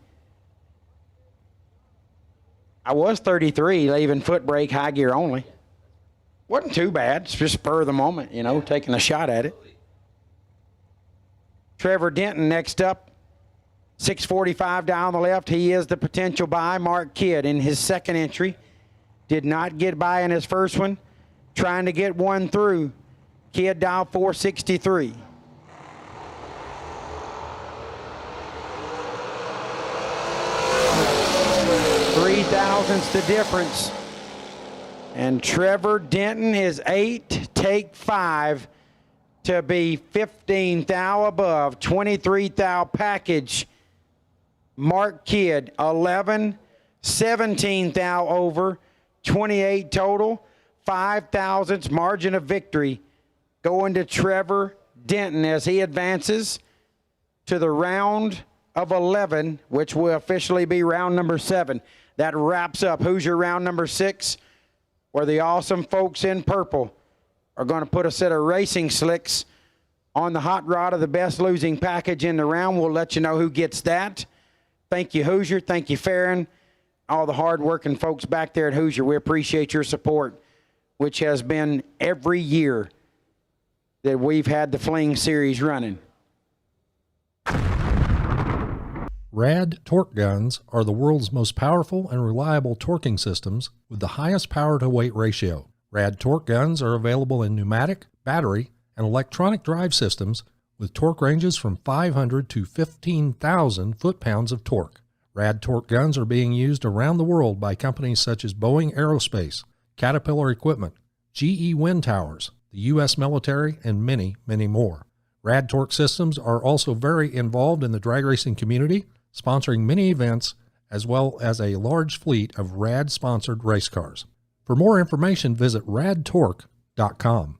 I was 33, leaving foot brake, high gear only. Wasn't too bad. It's just spur of the moment, taking a shot at it. Trevor Denton next up, 645 down the left. He is the potential buy. Mark Kidd in his second entry. Did not get by in his first one. Trying to get one through. Kidd dial 463. 3/1000ths the difference. And Trevor Denton is 8, take 5 to be 15 thou above, 23 thou package. Mark Kidd, 11, 17 thou over, 28 total, 5/1000ths margin of victory going to Trevor Denton as he advances to the round of 11, which will officially be round number 7. That wraps up Hoosier round number 6, where the awesome folks in purple are going to put a set of racing slicks on the hot rod of the best losing package in the round. We'll let you know who gets that. Thank you, Hoosier. Thank you, Farron. All the hard-working folks back there at Hoosier. We appreciate your support, which has been every year that we've had the Fling series running. RAD torque guns are the world's most powerful and reliable torquing systems with the highest power-to-weight ratio. RAD torque guns are available in pneumatic, battery, and electronic drive systems with torque ranges from 500 to 15,000 foot-pounds of torque. RAD torque guns are being used around the world by companies such as Boeing Aerospace, Caterpillar Equipment, GE Wind Towers, the U.S. military, and many, many more. RAD torque systems are also very involved in the drag racing community, sponsoring many events, as well as a large fleet of RAD-sponsored race cars. For more information, visit radtorque.com.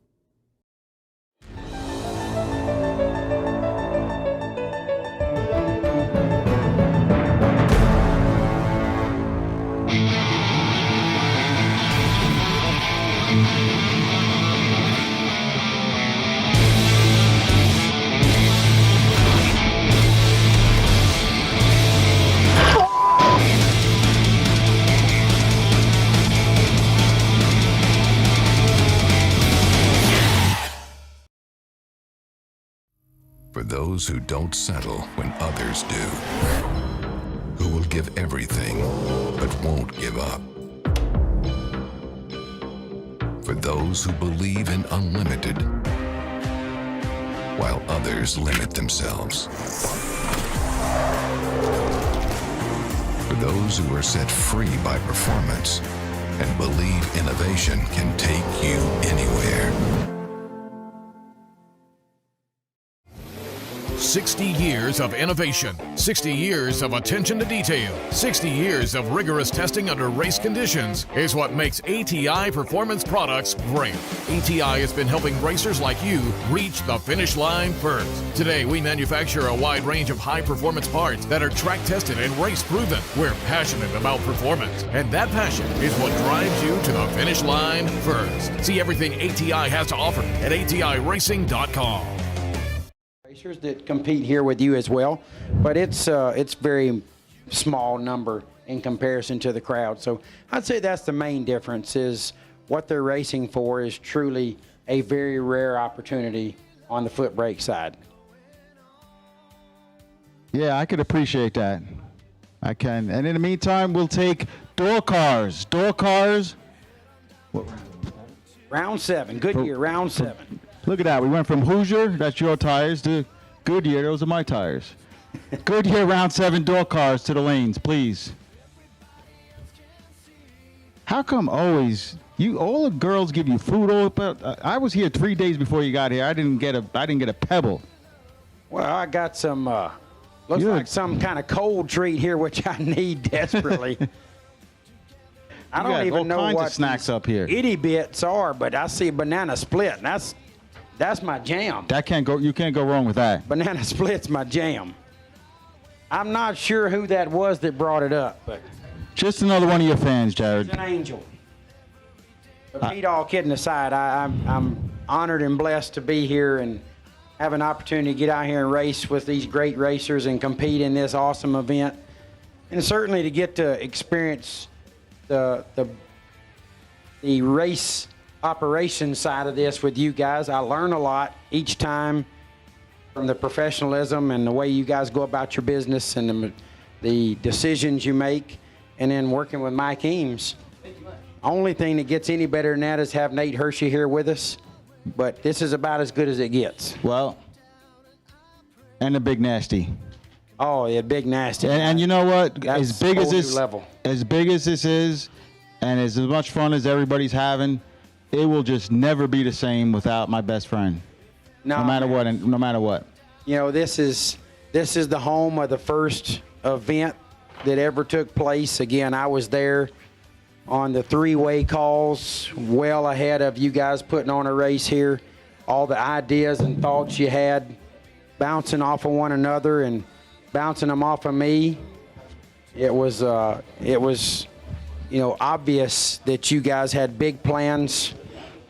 those who don't settle when others do, who will give everything but won't give up, for those who believe in unlimited while others limit themselves, for those who are set free by performance and believe innovation can take you anywhere. 60 years of innovation, 60 years of attention to detail, 60 years of rigorous testing under race conditions is what makes ATI Performance Products great. ATI has been helping racers like you reach the finish line first. Today, we manufacture a wide range of high-performance parts that are track-tested and race-proven. We're passionate about performance, and that passion is what drives you to the finish line first. See everything ATI has to offer at ATIRacing.com. That compete here with you as well, but it's very small number in comparison to the crowd. So I'd say that's the main difference, is what they're racing for is truly a very rare opportunity on the foot brake side. Yeah, I could appreciate that. I can. And in the meantime, we'll take door cars. Door cars. Round 7. Goodyear, round 7. Look at that. We went from Hooser, that's your tires, to Goodyear, those are my tires. Goodyear round 7 door cars to the lanes, please. How come always all the girls give you food? I was here 3 days before you got here. I didn't get a pebble. Well, I got some looks like some kind of cold treat here, which I need desperately. I don't even know what snacks up here. Itty bits are, but I see a banana split, and that's my jam. You can't go wrong with that. Banana split's my jam. I'm not sure who that was that brought it up, but just another one of your fans, Jared. He's an angel. But Pete, all kidding aside, I'm honored and blessed to be here and have an opportunity to get out here and race with these great racers and compete in this awesome event, and certainly to get to experience the race operation side of this with you guys. I learn a lot each time from the professionalism and the way you guys go about your business and the decisions you make, and then working with Mike Eames. Only thing that gets any better than that is have Nate Hershey here with us, but this is about as good as it gets. Well, and the Big Nasty. Oh, yeah, Big Nasty. And you know what? That's as big as this is, and as much fun as everybody's having, it will just never be the same without my best friend. No matter what. You know, this is the home of the first event that ever took place. Again, I was there on the 3-way calls, well ahead of you guys putting on a race here. All the ideas and thoughts you had bouncing off of one another and bouncing them off of me. It was obvious that you guys had big plans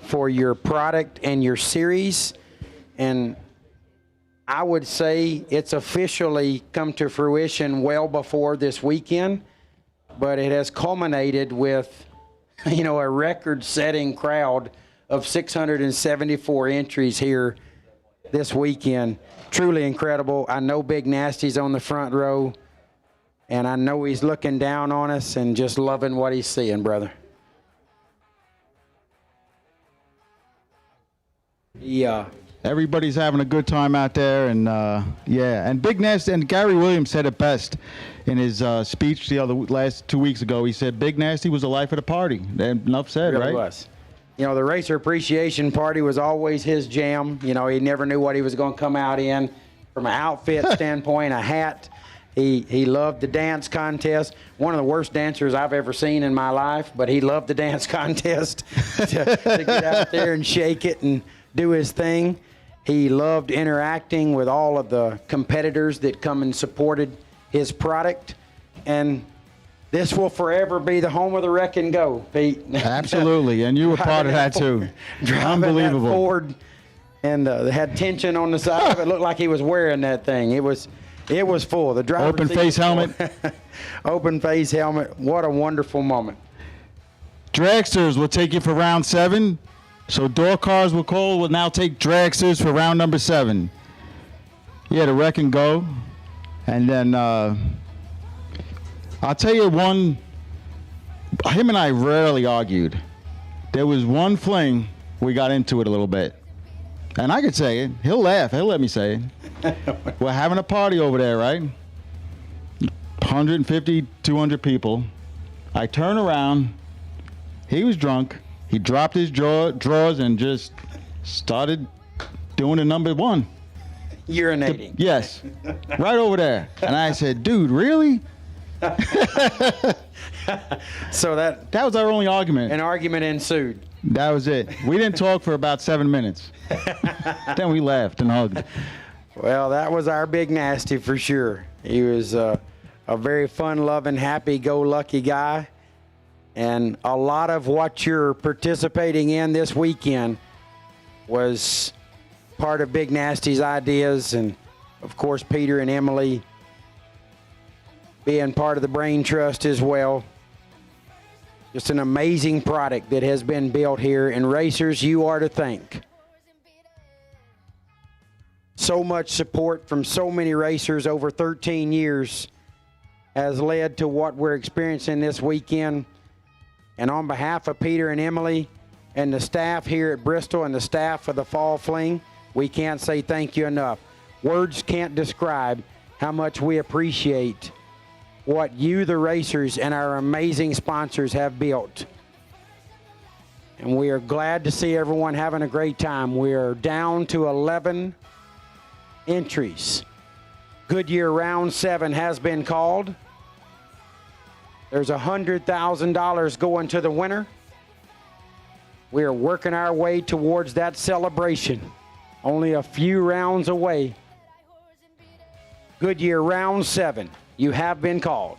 for your product and your series, and I would say it's officially come to fruition well before this weekend, but it has culminated with, a record-setting crowd of 674 entries here this weekend. Truly incredible. I know Big Nasty's on the front row, and I know he's looking down on us and just loving what he's seeing, brother. Yeah. Everybody's having a good time out there, and and Big Nasty, and Gary Williams said it best in his speech last 2 weeks ago. He said Big Nasty was the life of the party. And enough said, really right? Was. The Racer Appreciation Party was always his jam. He never knew what he was going to come out in from an outfit standpoint, a hat. He loved the dance contest. One of the worst dancers I've ever seen in my life, but he loved the dance contest to get out there and shake it and do his thing. He loved interacting with all of the competitors that come and supported his product. And this will forever be the home of the wreck and go, Pete. Absolutely, and you were part of that too. Unbelievable. That Ford, and they had tension on the side of it. Looked like he was wearing that thing. It was full. The driver open face helmet. Open face helmet. What a wonderful moment. Dragsters will take you for round 7. So door cars will now take Dragsters for round number 7. Yeah, the wreck and go. And then I'll tell you one, him and I rarely argued. There was one fling, we got into it a little bit. And I could say it. He'll laugh. He'll let me say it. We're having a party over there, right? 150, 200 people. I turn around. He was drunk. He dropped his drawers and just started doing the number one. Urinating. Yes. Right over there. And I said, dude, really? So that was our only argument. An argument ensued. That was it. We didn't talk for about 7 minutes. Then we laughed and hugged. Well, that was our Big Nasty for sure. He was a very fun-loving, happy-go-lucky guy. And a lot of what you're participating in this weekend was part of Big Nasty's ideas, and of course Peter and Emily being part of the Brain Trust as well. Just an amazing product that has been built here, and racers, you are to thank. So much support from so many racers over 13 years has led to what we're experiencing this weekend. And on behalf of Peter and Emily and the staff here at Bristol and the staff of the Fall Fling, we can't say thank you enough. Words can't describe how much we appreciate what you, the racers, and our amazing sponsors have built. And we are glad to see everyone having a great time. We are down to 11 entries. Goodyear Round 7 has been called. There's $100,000 going to the winner. We are working our way towards that celebration. Only a few rounds away. Goodyear Round 7, you have been called.